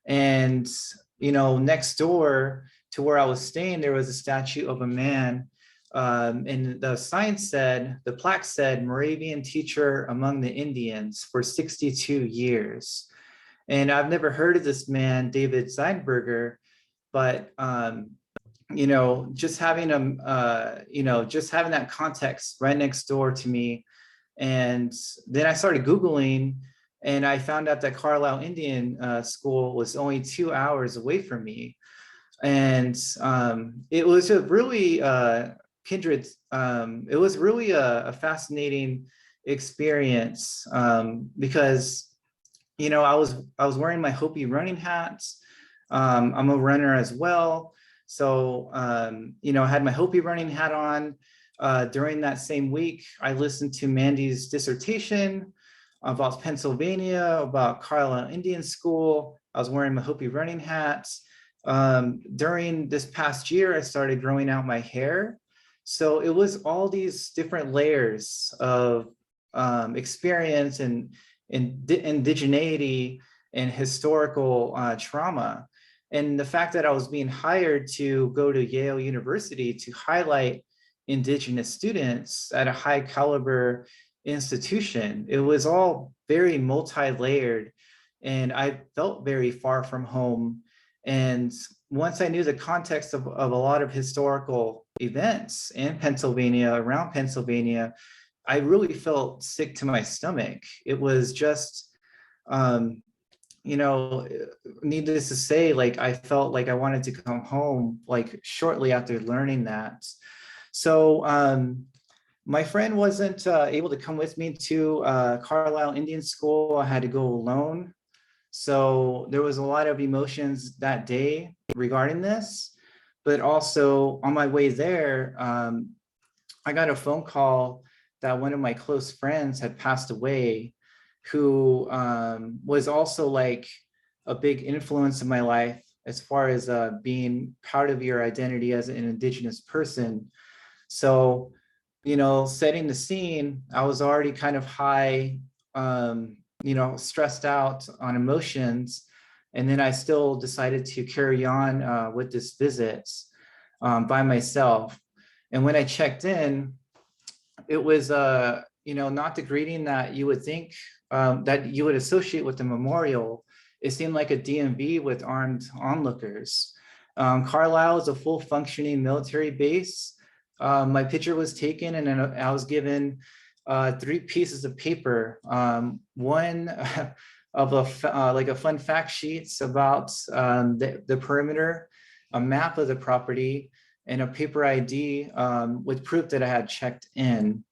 And, you know, next door to where I was staying, there was a statue of a man. And the sign said, the plaque said, Moravian teacher among the Indians for 62 years. And I've never heard of this man, David Steinberger, but, you know, just having him, you know, just having that context right next door to me. And then I started Googling, and I found out that Carlisle Indian School was only 2 hours away from me. And it was a really kindred, it was really a fascinating experience, because, you know, I was wearing my Hopi running hats. I'm a runner as well. So, you know, I had my Hopi running hat on. During that same week, I listened to Mandy's dissertation about Pennsylvania, about Carlisle Indian School. I was wearing my Hopi running hats. During this past year, I started growing out my hair. So it was all these different layers of experience and indigeneity and historical trauma. And the fact that I was being hired to go to Yale University to highlight Indigenous students at a high caliber institution, it was all very multi-layered, and I felt very far from home. And once I knew the context of a lot of historical events in Pennsylvania, around Pennsylvania, I really felt sick to my stomach. It was just, you know, needless to say, like, I felt like I wanted to come home, like, shortly after learning that. So my friend wasn't able to come with me to Carlisle Indian School. I had to go alone. So there was a lot of emotions that day regarding this, but also on my way there, I got a phone call that one of my close friends had passed away, who was also like a big influence in my life as far as being part of your identity as an Indigenous person. So, you know, setting the scene, I was already kind of high, you know, stressed out on emotions. And then I still decided to carry on with this visit by myself. And when I checked in, it was, you know, not the greeting that you would think that you would associate with the memorial. It seemed like a DMV with armed onlookers. Carlisle is a full functioning military base. My picture was taken, and then I was given 3 pieces of paper. One of like a fun fact sheets about the perimeter, a map of the property, and a paper ID with proof that I had checked in.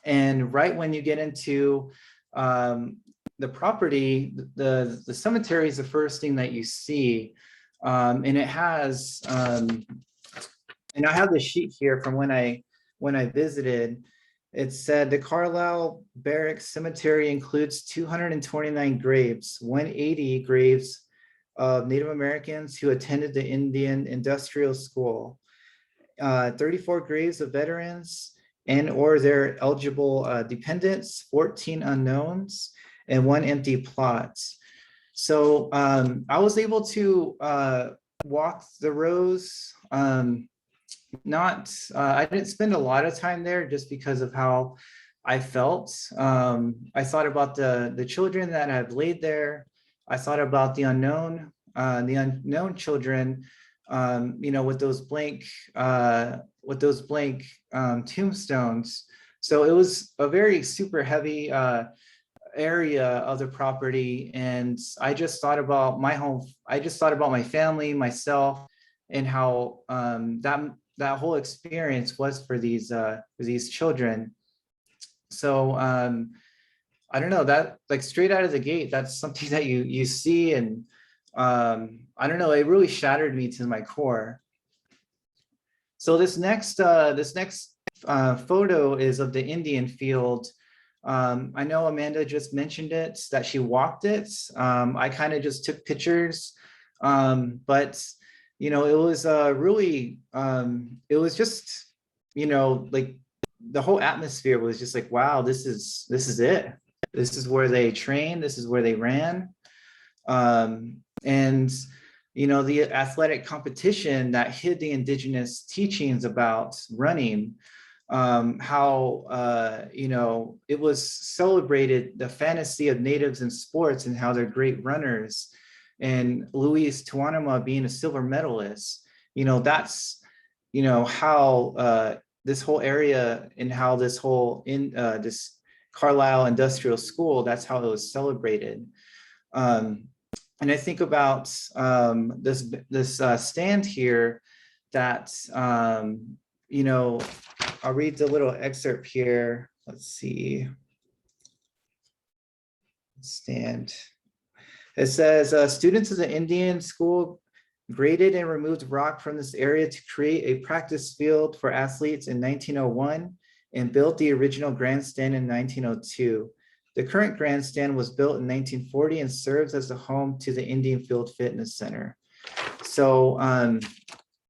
And right when you get into the property, the cemetery is the first thing that you see. And it has, and I have the sheet here from when I when I visited. It said the Carlisle Barracks Cemetery includes 229 graves, 180 graves of Native Americans who attended the Indian Industrial School, 34 graves of veterans and or their eligible dependents, 14 unknowns, and 1 empty plot. So I was able to walk the rows. I didn't spend a lot of time there just because of how I felt. I thought about the children that have laid there. I thought about the unknown children, with those blank tombstones. So it was a very super heavy area of the property, and I just thought about my home. I just thought about my family, myself, and how that whole experience was for these children. So I don't know, that like straight out of the gate, that's something that you see, and I don't know, it really shattered me to my core. So this next photo is of the Indian field. I know Amanda just mentioned it, that she walked it. I kind of just took pictures, but it was really, it was just, like the whole atmosphere was just like, wow, this is it. This is where they trained. This is where they ran. And, the athletic competition that hid the indigenous teachings about running, how, it was celebrated, the fantasy of natives in sports and how they're great runners. And Luis Tuanama being a silver medalist, that's, how this whole area and how this whole this Carlisle Industrial School, that's how it was celebrated. And I think about this stand here that, I'll read the little excerpt here. Let's see. Stand. It says, students of the Indian school graded and removed rock from this area to create a practice field for athletes in 1901 and built the original grandstand in 1902. The current grandstand was built in 1940 and serves as the home to the Indian Field Fitness Center. So,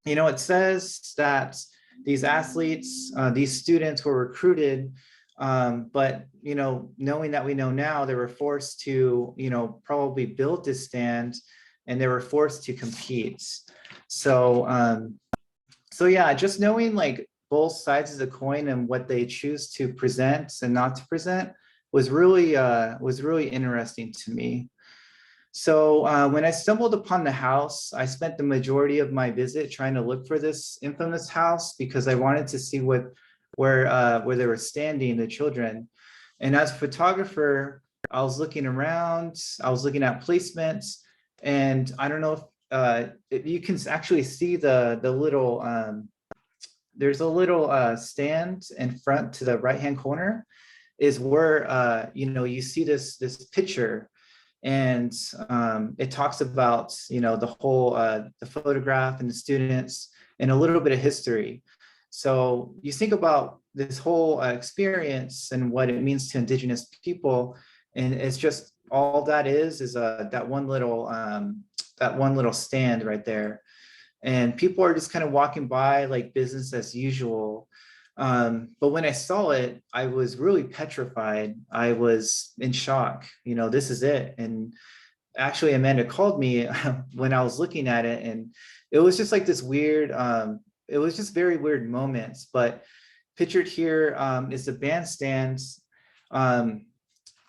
it says that these athletes, these students were recruited, but, knowing that we know now, they were forced to, probably build this stand, and they were forced to compete. So, yeah, just knowing like both sides of the coin and what they choose to present and not to present was really interesting to me. So when I stumbled upon the house, I spent the majority of my visit trying to look for this infamous house because I wanted to see where they were standing, the children. And as a photographer, I was looking around, I was looking at placements, and I don't know if you can actually see the little, there's a little stand in front to the right-hand corner is where, you see this picture. And it talks about, the whole, the photograph and the students and a little bit of history. So you think about this whole experience and what it means to Indigenous people. And it's just, all that is that one little stand right there. And people are just kind of walking by like business as usual. But when I saw it, I was really petrified. I was in shock, this is it. And actually Amanda called me when I was looking at it, and it was just like this weird, it was just very weird moments. But pictured here is the bandstands,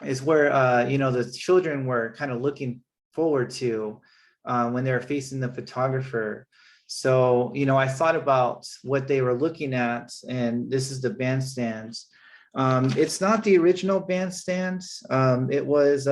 is where, the children were kind of looking forward to when they were facing the photographer. So, I thought about what they were looking at, and this is the bandstands. It's not the original bandstand. It was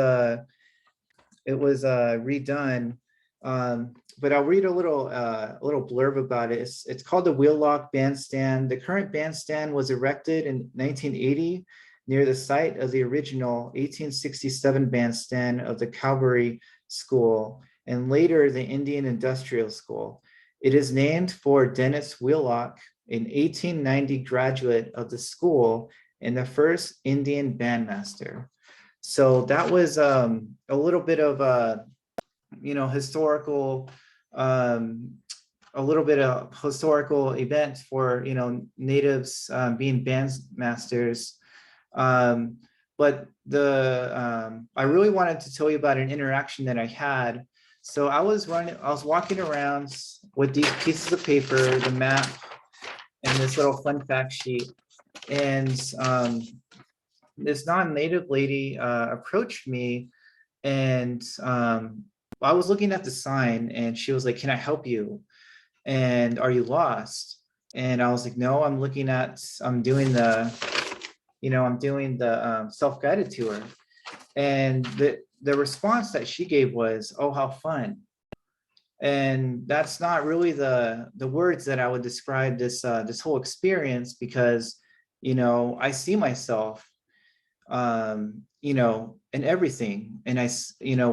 redone, but I'll read a little blurb about it. It's called the Wheellock Bandstand. The current bandstand was erected in 1980 near the site of the original 1867 bandstand of the Cavalry School and later the Indian Industrial School. It is named for Dennis Wheellock, an 1890 graduate of the school and the first Indian bandmaster. So that was a little bit of a, historical, a little bit of historical event for, natives being bandmasters. But I really wanted to tell you about an interaction that I had. So I was walking around with these pieces of paper, the map, and this little fun fact sheet. And this non-native lady approached me, and I was looking at the sign, and she was like, "Can I help you? And are you lost?" And I was like, "No, I'm doing the self-guided tour." And the response that she gave was, "Oh, how fun." And that's not really the words that I would describe this whole experience, because, I see myself, in everything. And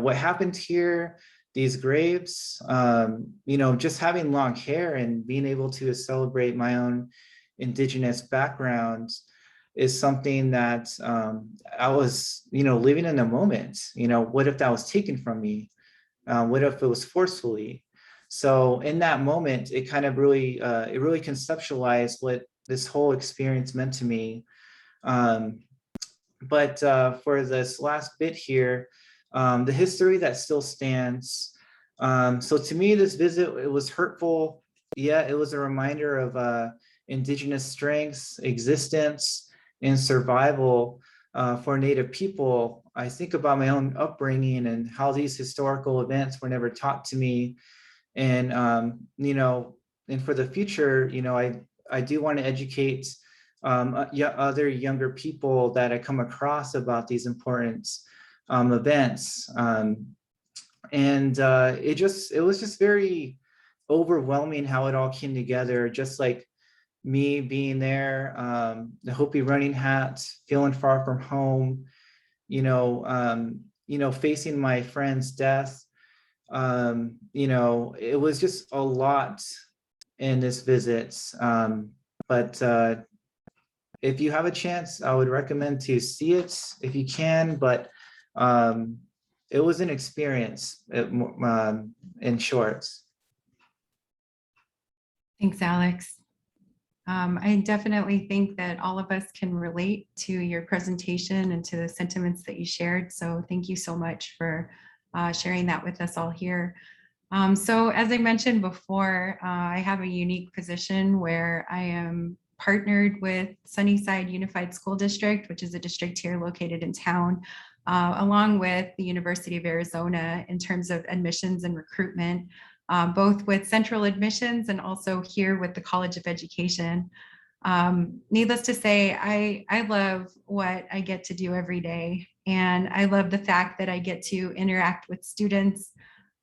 what happened here, these graves, just having long hair and being able to celebrate my own Indigenous background is something that I was, living in the moment. What if that was taken from me? What if it was forcefully? So in that moment, it kind of really, it really conceptualized what this whole experience meant to me. But for this last bit here, the history that still stands. So to me, this visit, it was hurtful. Yeah, it was a reminder of Indigenous strengths, existence, and survival for Native people. I think about my own upbringing and how these historical events were never taught to me. And, and for the future, I do want to educate other younger people that I come across about these important events. And it was just very overwhelming how it all came together, just like me being there, the Hopi running hat, feeling far from home, facing my friend's death. It was just a lot in this visit. But if you have a chance, I would recommend to see it if you can. But it was an experience, in short. Thanks, Alex. I definitely think that all of us can relate to your presentation and to the sentiments that you shared. So thank you so much for sharing that with us all here. So as I mentioned before, I have a unique position where I am partnered with Sunnyside Unified School District, which is a district here located in town, along with the University of Arizona in terms of admissions and recruitment, both with central admissions and also here with the College of Education. Needless to say, I love what I get to do every day. And I love the fact that I get to interact with students.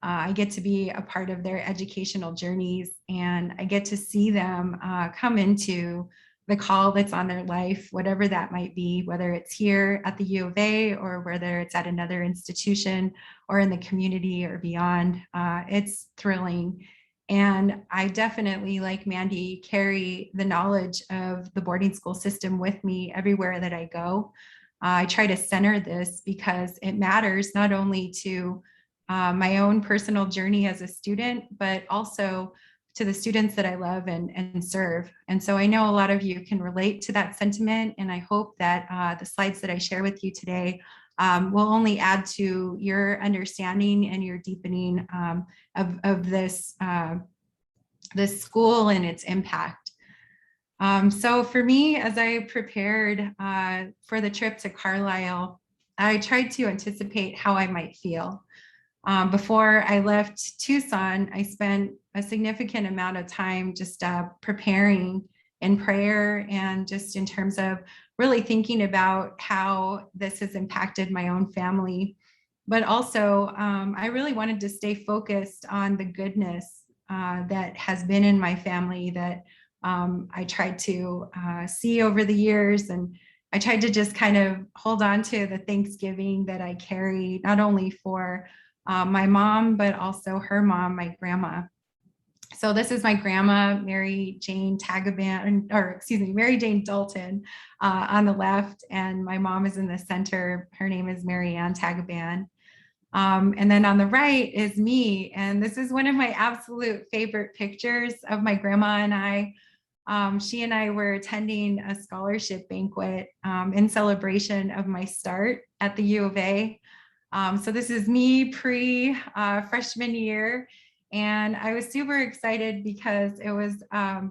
I get to be a part of their educational journeys, and I get to see them come into the call that's on their life, whatever that might be, whether it's here at the U of A or whether it's at another institution or in the community or beyond. It's thrilling. And I definitely, like Mandy, carry the knowledge of the boarding school system with me everywhere that I go. I try to center this because it matters not only to my own personal journey as a student, but also to the students that I love and serve. And so I know a lot of you can relate to that sentiment, and I hope that the slides that I share with you today will only add to your understanding and your deepening of this, this school and its impact. So for me, as I prepared for the trip to Carlisle, I tried to anticipate how I might feel. Before I left Tucson, I spent a significant amount of time just preparing in prayer and just in terms of really thinking about how this has impacted my own family. But also, I really wanted to stay focused on the goodness that has been in my family that I tried to see over the years. And I tried to just kind of hold on to the Thanksgiving that I carry, not only for my mom, but also her mom, my grandma. So this is my grandma, Mary Jane Tagaban, or excuse me, Mary Jane Dalton on the left, and my mom is in the center. Her name is Mary Ann Tagaban. And then on the right is me. And this is one of my absolute favorite pictures of my grandma and I. She and I were attending a scholarship banquet in celebration of my start at the U of A. So this is me pre-freshman year. And I was super excited because it was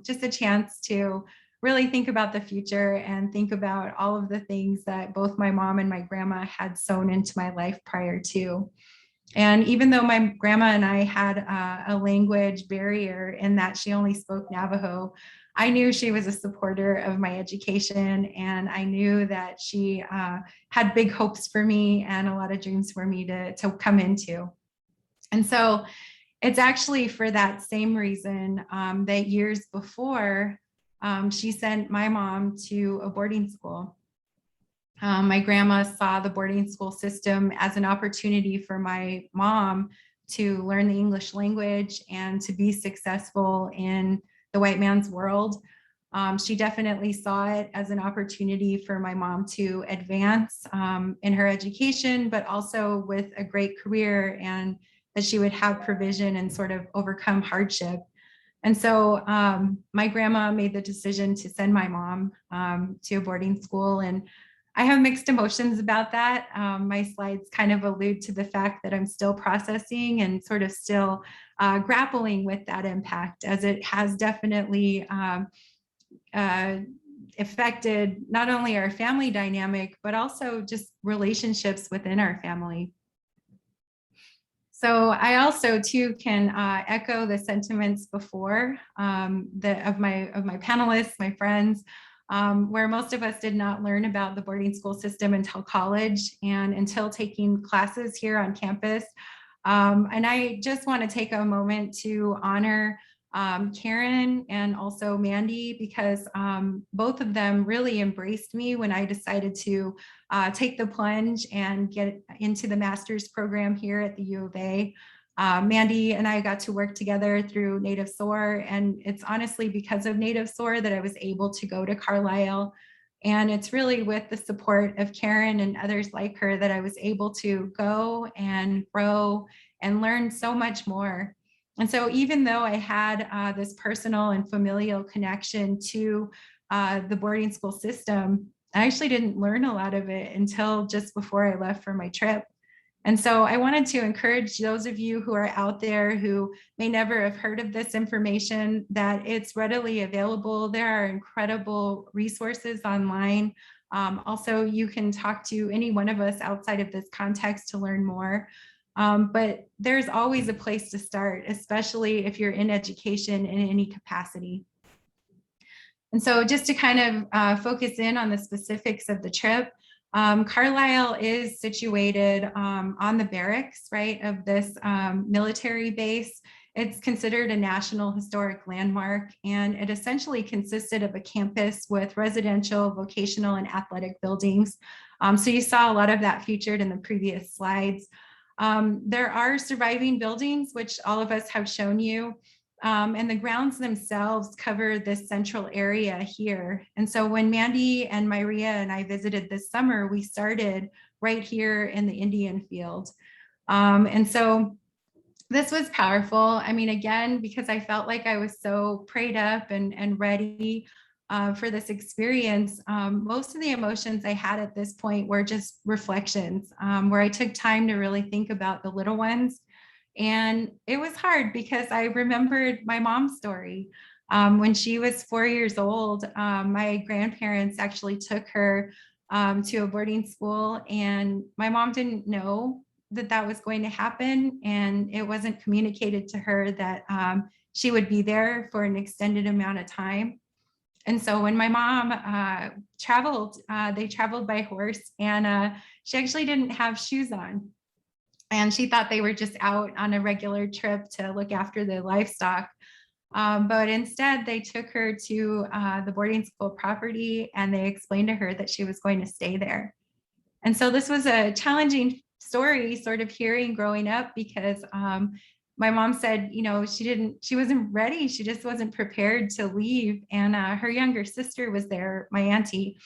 just a chance to really think about the future and think about all of the things that both my mom and my grandma had sown into my life prior to. And even though my grandma and I had a language barrier in that she only spoke Navajo, I knew she was a supporter of my education, and I knew that she had big hopes for me and a lot of dreams for me to come into. And so it's actually for that same reason that years before, she sent my mom to a boarding school. My grandma saw the boarding school system as an opportunity for my mom to learn the English language and to be successful in the white man's world. She definitely saw it as an opportunity for my mom to advance in her education, but also with a great career, and that she would have provision and sort of overcome hardship. And so my grandma made the decision to send my mom to a boarding school, and I have mixed emotions about that. My slides kind of allude to the fact that I'm still processing and sort of still grappling with that impact, as it has definitely affected not only our family dynamic, but also just relationships within our family. So I also too can echo the sentiments before of my panelists, my friends, where most of us did not learn about the boarding school system until college and until taking classes here on campus. And I just want to take a moment to honor Karen and also Mandy, because both of them really embraced me when I decided to take the plunge and get into the master's program here at the U of A. Mandy and I got to work together through Native SOAR, and it's honestly because of Native SOAR that I was able to go to Carlisle. And it's really with the support of Karen and others like her that I was able to go and grow and learn so much more. And so even though I had this personal and familial connection to the boarding school system, I actually didn't learn a lot of it until just before I left for my trip. And so I wanted to encourage those of you who are out there who may never have heard of this information, that it's readily available. There are incredible resources online. Also, you can talk to any one of us outside of this context to learn more. But there's always a place to start, especially if you're in education in any capacity. And so just to kind of focus in on the specifics of the trip, Carlisle is situated on the barracks, right, of this military base. It's considered a National Historic Landmark, and it essentially consisted of a campus with residential, vocational, and athletic buildings. So you saw a lot of that featured in the previous slides. There are surviving buildings, which all of us have shown you. And the grounds themselves cover this central area here. And so when Mandy and Maria and I visited this summer, we started right here in the Indian field. And so this was powerful. I mean, again, because I felt like I was so prayed up and ready for this experience, most of the emotions I had at this point were just reflections, where I took time to really think about the little ones. And it was hard because I remembered my mom's story. When she was 4 years old, my grandparents actually took her to a boarding school, and my mom didn't know that that was going to happen. And it wasn't communicated to her that she would be there for an extended amount of time. And so when my mom traveled, they traveled by horse, and she actually didn't have shoes on. And she thought they were just out on a regular trip to look after the livestock. But instead, they took her to the boarding school property, and they explained to her that she was going to stay there. And so this was a challenging story, sort of hearing growing up, because my mom said, she wasn't ready. She just wasn't prepared to leave. And her younger sister was there, my auntie.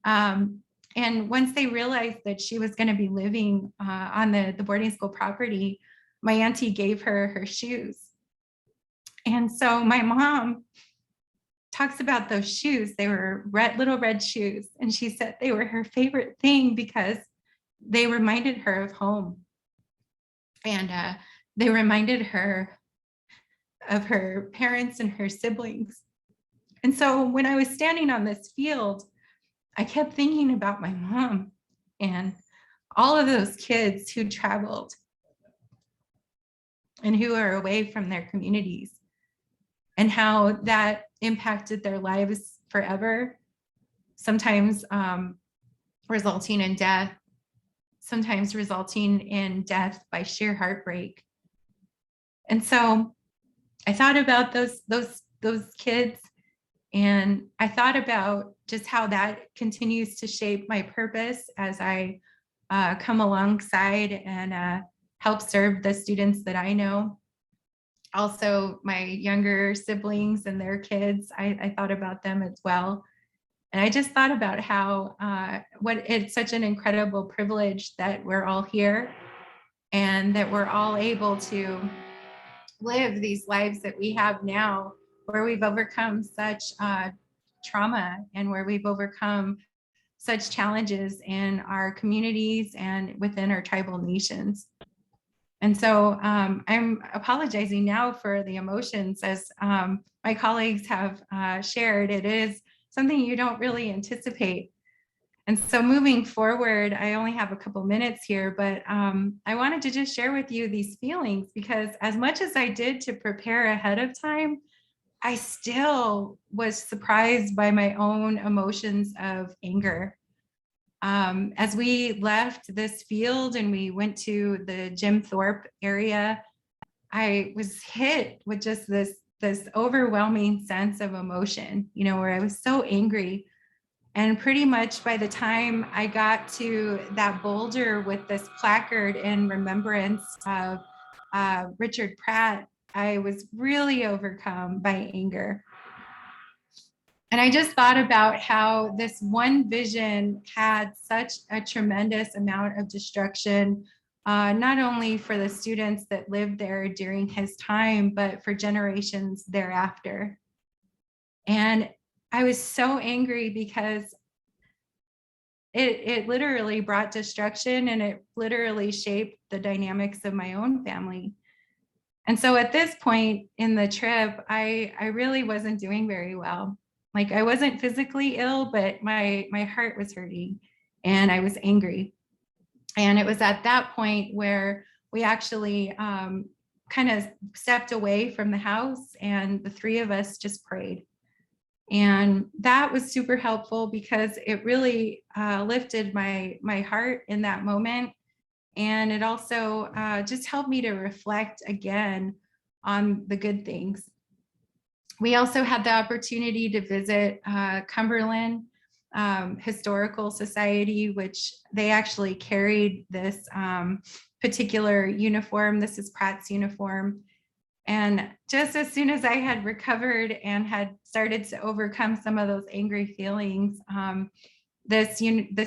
And once they realized that she was going to be living on the boarding school property, my auntie gave her shoes. And so my mom talks about those shoes. They were little red shoes. And she said they were her favorite thing because they reminded her of home. And they reminded her of her parents and her siblings. And so when I was standing on this field, I kept thinking about my mom and all of those kids who traveled and who are away from their communities, and how that impacted their lives forever, sometimes resulting in death, sometimes resulting in death by sheer heartbreak. And so I thought about those kids, and I thought about just how that continues to shape my purpose as I come alongside and help serve the students that I know. Also, my younger siblings and their kids, I thought about them as well. And I just thought about how it's such an incredible privilege that we're all here and that we're all able to live these lives that we have now, where we've overcome such trauma and where we've overcome such challenges in our communities and within our tribal nations. And so I'm apologizing now for the emotions, as my colleagues have shared. It is something you don't really anticipate. And so moving forward, I only have a couple minutes here, but I wanted to just share with you these feelings, because as much as I did to prepare ahead of time, I still was surprised by my own emotions of anger. As we left this field and we went to the Jim Thorpe area, I was hit with just this overwhelming sense of emotion, where I was so angry. And pretty much by the time I got to that boulder with this placard in remembrance of Richard Pratt, I was really overcome by anger. And I just thought about how this one vision had such a tremendous amount of destruction, not only for the students that lived there during his time, but for generations thereafter. And I was so angry because it literally brought destruction, and it literally shaped the dynamics of my own family. And so at this point in the trip, I really wasn't doing very well. Like, I wasn't physically ill, but my heart was hurting and I was angry. And it was at that point where we actually kind of stepped away from the house, and the three of us just prayed. And that was super helpful because it really lifted my heart in that moment. And it also just helped me to reflect again on the good things. We also had the opportunity to visit Cumberland Historical Society, which they actually carried this particular uniform. This is Pratt's uniform. And just as soon as I had recovered and had started to overcome some of those angry feelings, this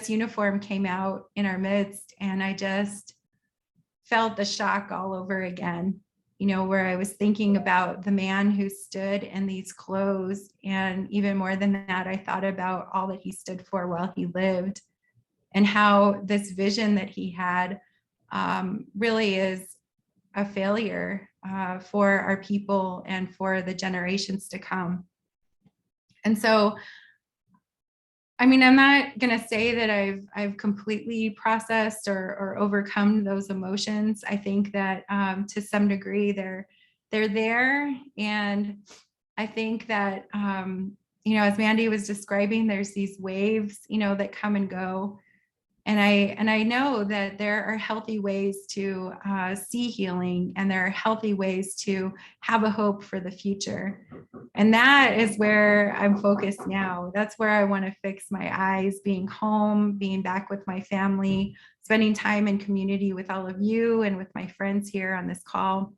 uniform came out in our midst, and I just felt the shock all over again, where I was thinking about the man who stood in these clothes. And even more than that, I thought about all that he stood for while he lived, and how this vision that he had really is a failure for our people and for the generations to come. And so, I mean, I'm not going to say that I've completely processed or overcome those emotions. I think that to some degree they're there, and I think that as Mandy was describing, there's these waves that come and go. And I know that there are healthy ways to see healing, and there are healthy ways to have a hope for the future. And that is where I'm focused now. That's where I want to fix my eyes, being home, being back with my family, spending time in community with all of you and with my friends here on this call.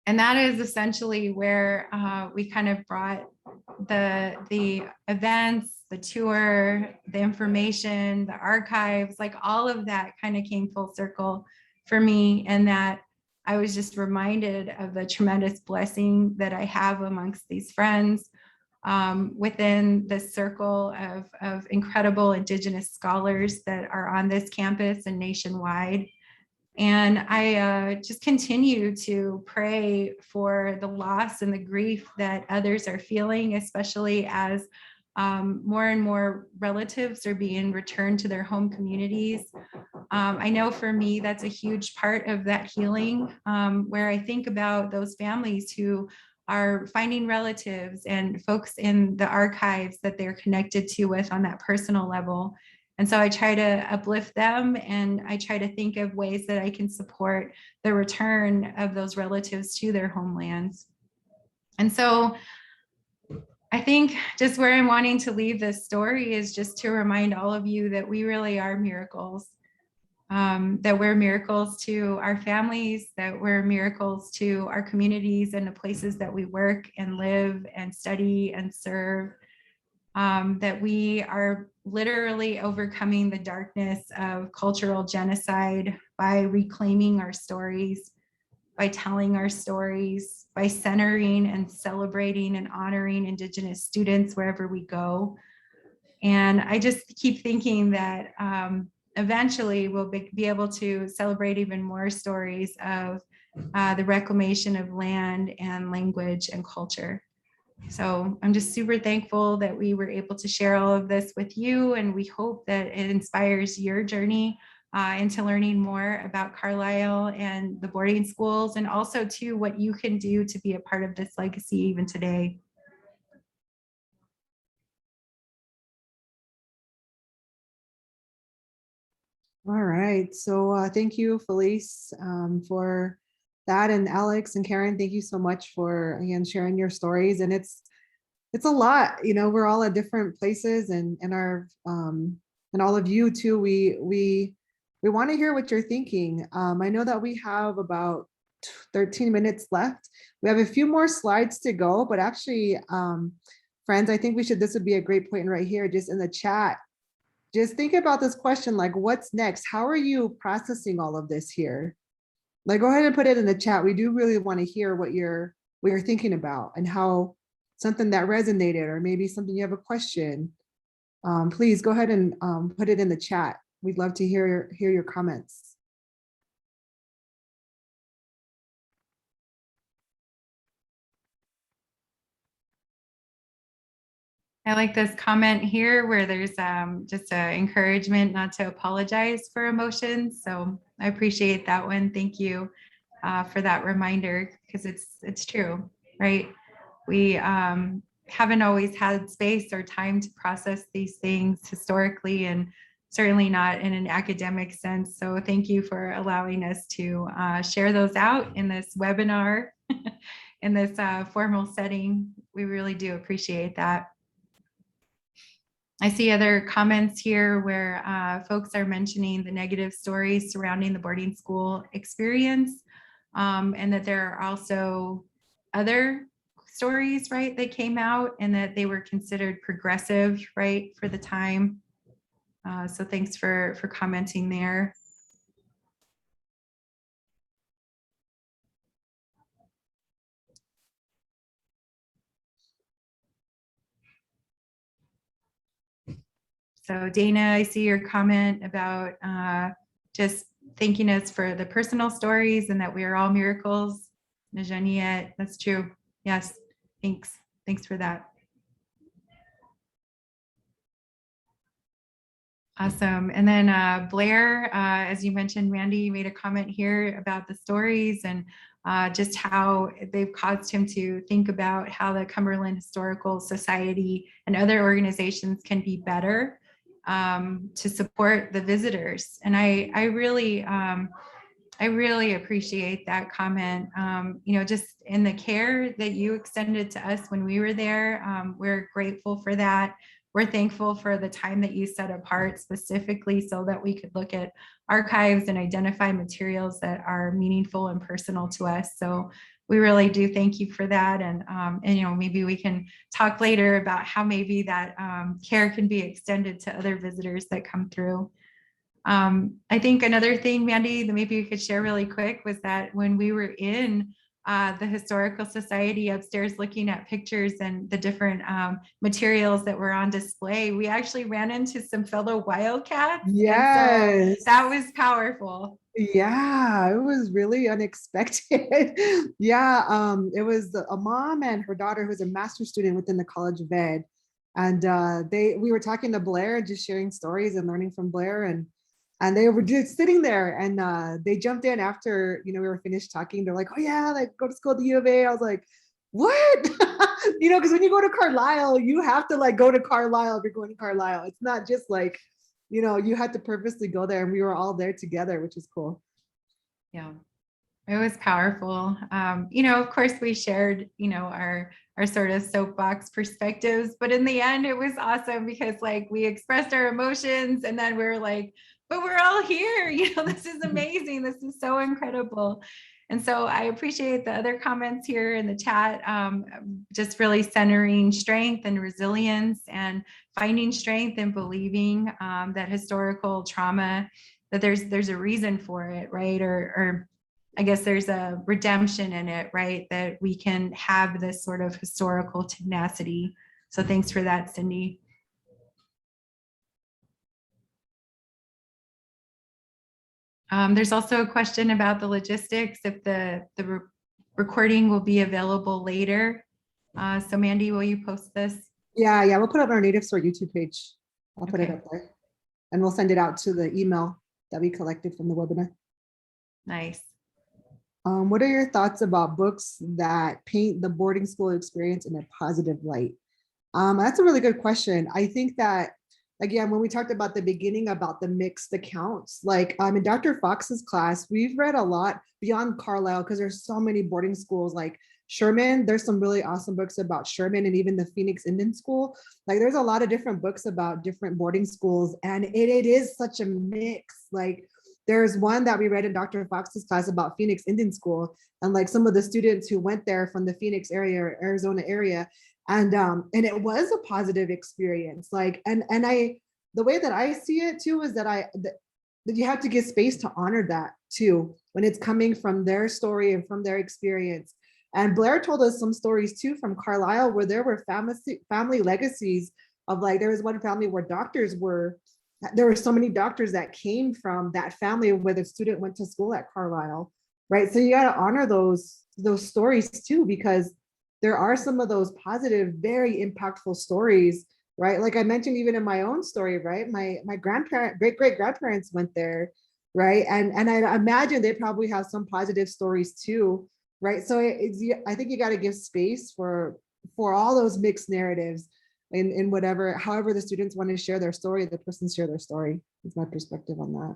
And that is essentially where we kind of brought the events, the tour, the information, the archives, like all of that kind of came full circle for me. And that I was just reminded of the tremendous blessing that I have amongst these friends within the circle of incredible Indigenous scholars that are on this campus and nationwide. And I just continue to pray for the loss and the grief that others are feeling, especially as more and more relatives are being returned to their home communities. I know for me, that's a huge part of that healing, where I think about those families who are finding relatives and folks in the archives that they're connected to with on that personal level. And so I try to uplift them, and I try to think of ways that I can support the return of those relatives to their homelands. And so I think just where I'm wanting to leave this story is just to remind all of you that we really are miracles, that we're miracles to our families, that we're miracles to our communities and the places that we work and live and study and serve. That we are literally overcoming the darkness of cultural genocide by reclaiming our stories, by telling our stories, by centering and celebrating and honoring Indigenous students wherever we go. And I just keep thinking that eventually we'll be able to celebrate even more stories of the reclamation of land and language and culture. So I'm just super thankful that we were able to share all of this with you, and we hope that it inspires your journey into learning more about Carlisle and the boarding schools, and also to what you can do to be a part of this legacy even today. All right, so thank you, Felice, for that, and Alex and Karen, thank you so much for, again, sharing your stories. And it's a lot, you know, we're all at different places, and our and all of you too, we want to hear what you're thinking. I know that we have about 13 minutes left. We have a few more slides to go, but actually, friends, I think this would be a great point right here, just in the chat. Just think about this question, like, what's next? How are you processing all of this here? Like, go ahead and put it in the chat. We do really want to hear what you're thinking about, and how something that resonated, or maybe something you have a question. Please go ahead and put it in the chat. We'd love to hear your comments. I like this comment here where there's just an encouragement not to apologize for emotions. So I appreciate that one. Thank you for that reminder, because it's true, right? We haven't always had space or time to process these things historically, and certainly not in an academic sense. So thank you for allowing us to share those out in this webinar, in this formal setting. We really do appreciate that. I see other comments here where folks are mentioning the negative stories surrounding the boarding school experience, and that there are also other stories, right, that came out, and that they were considered progressive, right, for the time. So thanks for commenting there. So Dana, I see your comment about just thanking us for the personal stories and that we are all miracles. Najaniet, that's true. Yes, thanks. Thanks for that. Awesome. And then Blair, as you mentioned, Randy, you made a comment here about the stories and just how they've caused him to think about how the Cumberland Historical Society and other organizations can be better to support the visitors. And I really appreciate that comment. You know, just in the care that you extended to us when we were there, we're grateful for that. We're thankful for the time that you set apart specifically so that we could look at archives and identify materials that are meaningful and personal to us. So we really do thank you for that. And maybe we can talk later about how maybe that care can be extended to other visitors that come through. I think another thing, Mandy, that maybe you could share really quick was that when we were in the Historical Society upstairs looking at pictures and the different materials that were on display, we actually ran into some fellow Wildcats. Yes. So that was powerful. Yeah, it was really unexpected. Yeah, it was a mom and her daughter who's a master's student within the College of Ed. And we were talking to Blair, just sharing stories and learning from Blair, and they were just sitting there, and they jumped in after, we were finished talking. They're like, oh yeah, like go to school at the U of A. I was like, what? Because when you go to Carlisle, you have to like go to Carlisle if you're going to Carlisle. It's not just like, you had to purposely go there, and we were all there together, which is cool. Yeah, it was powerful. Of course we shared, our sort of soapbox perspectives, but in the end it was awesome because like we expressed our emotions, and then we were like, but we're all here, this is amazing. This is so incredible. And so I appreciate the other comments here in the chat, just really centering strength and resilience and finding strength and believing that historical trauma, that there's a reason for it, right? Or I guess there's a redemption in it, right? That we can have this sort of historical tenacity. So thanks for that, Cindy. There's also a question about the logistics, if the recording will be available later. So Mandy, will you post this? Yeah, we'll put it on our Native SOAR YouTube page. I'll put it up there, and we'll send it out to the email that we collected from the webinar. Nice. What are your thoughts about books that paint the boarding school experience in a positive light? That's a really good question. I think that, again, when we talked about the beginning about the mixed accounts, like in Dr. Fox's class, we've read a lot beyond Carlisle because there's so many boarding schools like Sherman. There's some really awesome books about Sherman and even the Phoenix Indian School. Like there's a lot of different books about different boarding schools, and it is such a mix. Like there's one that we read in Dr. Fox's class about Phoenix Indian School, and like some of the students who went there from the Phoenix area or Arizona area, and it was a positive experience. Like the way that I see it too is that you have to give space to honor that too when it's coming from their story and from their experience. And Blair told us some stories too from Carlisle where there were family legacies of, like, there was one family where there were so many doctors that came from that family where the student went to school at Carlisle, right? So you got to honor those stories too, because there are some of those positive, very impactful stories, right? Like I mentioned, even in my own story, right? My great-great-grandparents went there, right? And I imagine they probably have some positive stories too, right? So I think you got to give space for all those mixed narratives in however the students want to share their story, the person share their story. Is my perspective on that.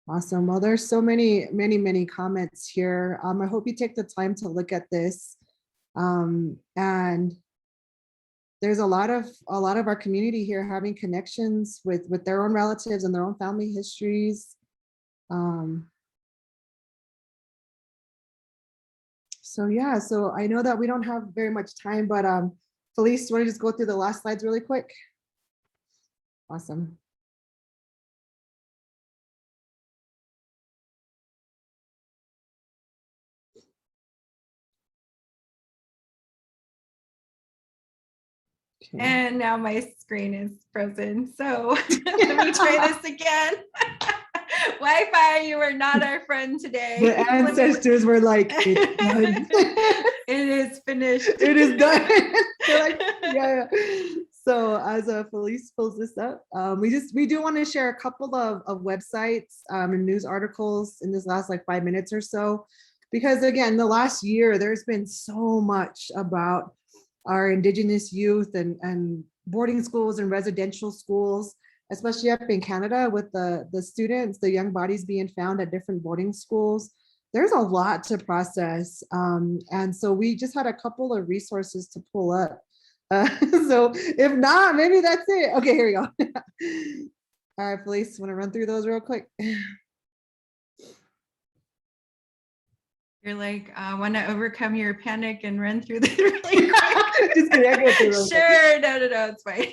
Awesome. Well, there's so many comments here. I hope you take the time to look at this. And there's a lot of our community here having connections with their own relatives and their own family histories. So yeah, so I know that we don't have very much time, but Felice, do you want to just go through the last slides really quick? Awesome. Okay. And now my screen is frozen. So let me try this again. Wi-Fi, you are not our friend today. The ancestors were like, it's done. It is finished. It is done. Like, yeah. So as Felice pulls this up, we do want to share a couple of websites and news articles in this last like 5 minutes or so, because again, the last year there's been so much about our Indigenous youth and boarding schools and residential schools, especially up in Canada with the students, the young bodies being found at different boarding schools. There's a lot to process. And so we just had a couple of resources to pull up. So if not, maybe that's it. Okay, here we go. All right, Felice, want to run through those real quick? You're like, want to overcome your panic and run through the really quick. Just kidding, I can go through real quick. Sure, no, it's fine.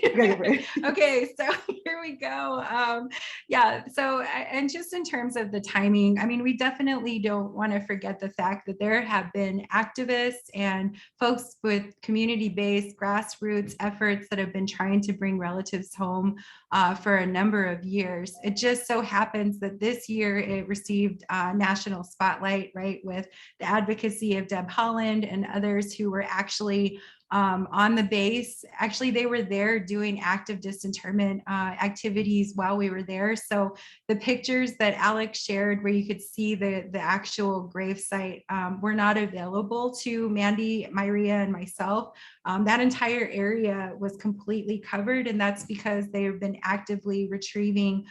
Okay, Okay, so here we go. Yeah, so and just in terms of the timing, I mean, we definitely don't want to forget the fact that there have been activists and folks with community-based grassroots efforts that have been trying to bring relatives home for a number of years. It just so happens that this year it received national spotlight, right, with the advocacy of Deb Holland and others who were actually on the base. Actually, they were there doing active disinterment activities while we were there. So the pictures that Alex shared where you could see the actual grave site were not available to Mandy, Myria, and myself. That entire area was completely covered, and that's because they have been actively retrieving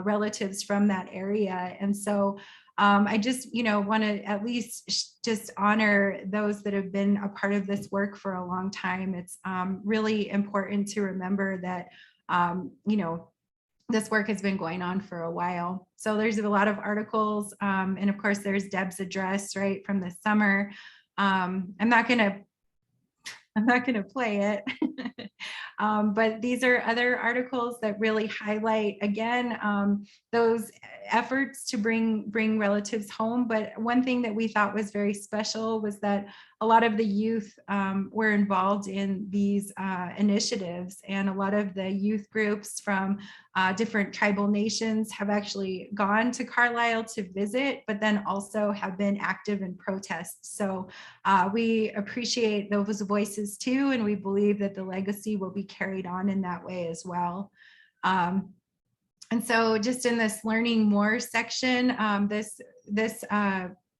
relatives from that area. And so I just, want to at least just honor those that have been a part of this work for a long time. It's really important to remember that, this work has been going on for a while. So there's a lot of articles, and of course there's Deb's address, right, from the summer. I'm not going to play it, but these are other articles that really highlight, again, those efforts to bring relatives home. But one thing that we thought was very special was that a lot of the youth were involved in these initiatives, and a lot of the youth groups from different tribal nations have actually gone to Carlisle to visit, but then also have been active in protests. So we appreciate those voices too, and we believe that the legacy will be carried on in that way as well. And so just in this learning more section, this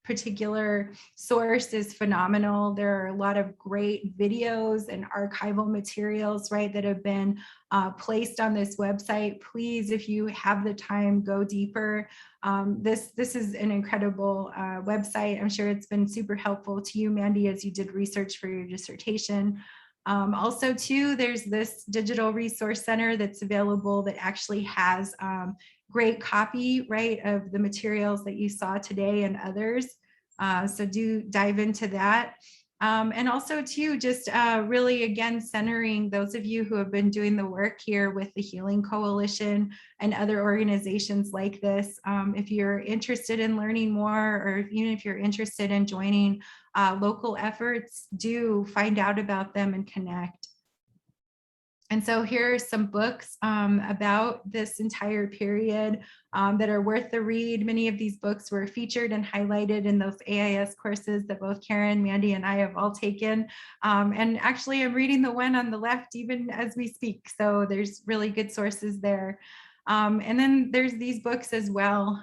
particular source is phenomenal. There are a lot of great videos and archival materials, right, that have been placed on this website. Please, if you have the time, go deeper. This is an incredible website. I'm sure it's been super helpful to you, Mandy, as you did research for your dissertation. Also too, there's this digital resource center that's available that actually has great copy, right, of the materials that you saw today and others. So do dive into that. And also too, just really, again, centering those of you who have been doing the work here with the Healing Coalition and other organizations like this. If you're interested in learning more, or even if you're interested in joining local efforts, do find out about them and connect. And so here are some books about this entire period that are worth the read. Many of these books were featured and highlighted in those AIS courses that both Karen, Mandy, and I have all taken. And actually, I'm reading the one on the left even as we speak. So there's really good sources there. And then there's these books as well.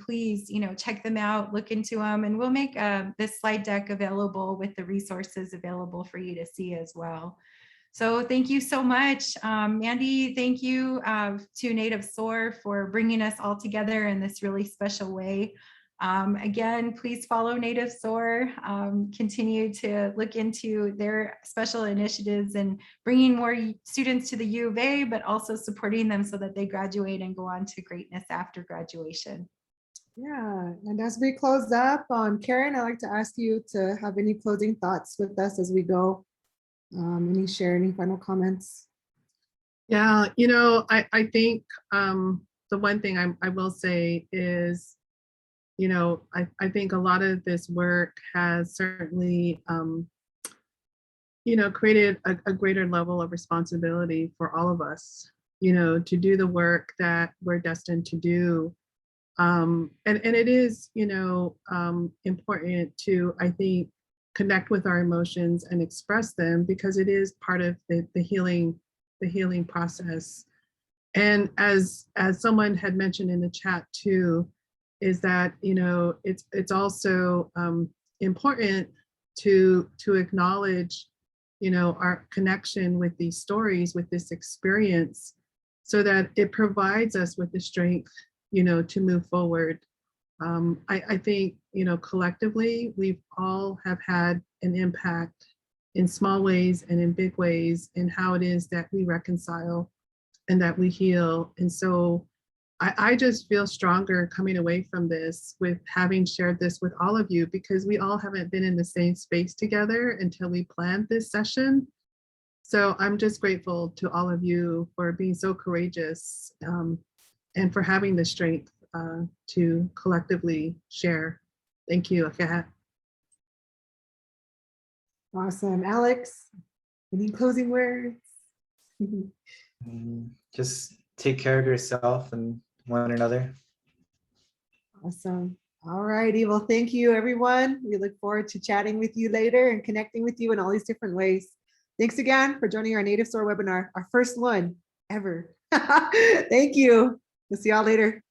Please, check them out, look into them, and we'll make this slide deck available with the resources available for you to see as well. So thank you so much. Mandy, thank you to Native SOAR for bringing us all together in this really special way. Again, please follow Native SOAR, continue to look into their special initiatives and bringing more students to the U of A, but also supporting them so that they graduate and go on to greatness after graduation. Yeah, and as we close up, Karen, I'd like to ask you to have any closing thoughts with us as we go. Any final comments? Yeah, I think the one thing I will say is, I think a lot of this work has certainly, created a greater level of responsibility for all of us, to do the work that we're destined to do. And it is, important to, I think, connect with our emotions and express them, because it is part of the healing process. And as someone had mentioned in the chat too, is that it's also important to acknowledge our connection with these stories, with this experience, so that it provides us with the strength to move forward. I think collectively we've all have had an impact in small ways and in big ways, and how it is that we reconcile and that we heal. And so I just feel stronger coming away from this with having shared this with all of you, because we all haven't been in the same space together until we planned this session. So I'm just grateful to all of you for being so courageous and for having the strength to collectively share. Thank you, Akat. Awesome. Alex, any closing words? Just take care of yourself and one another. Awesome. All righty. Well, thank you, everyone. We look forward to chatting with you later and connecting with you in all these different ways. Thanks again for joining our Native SOAR webinar, our first one ever. Thank you. We'll see y'all later.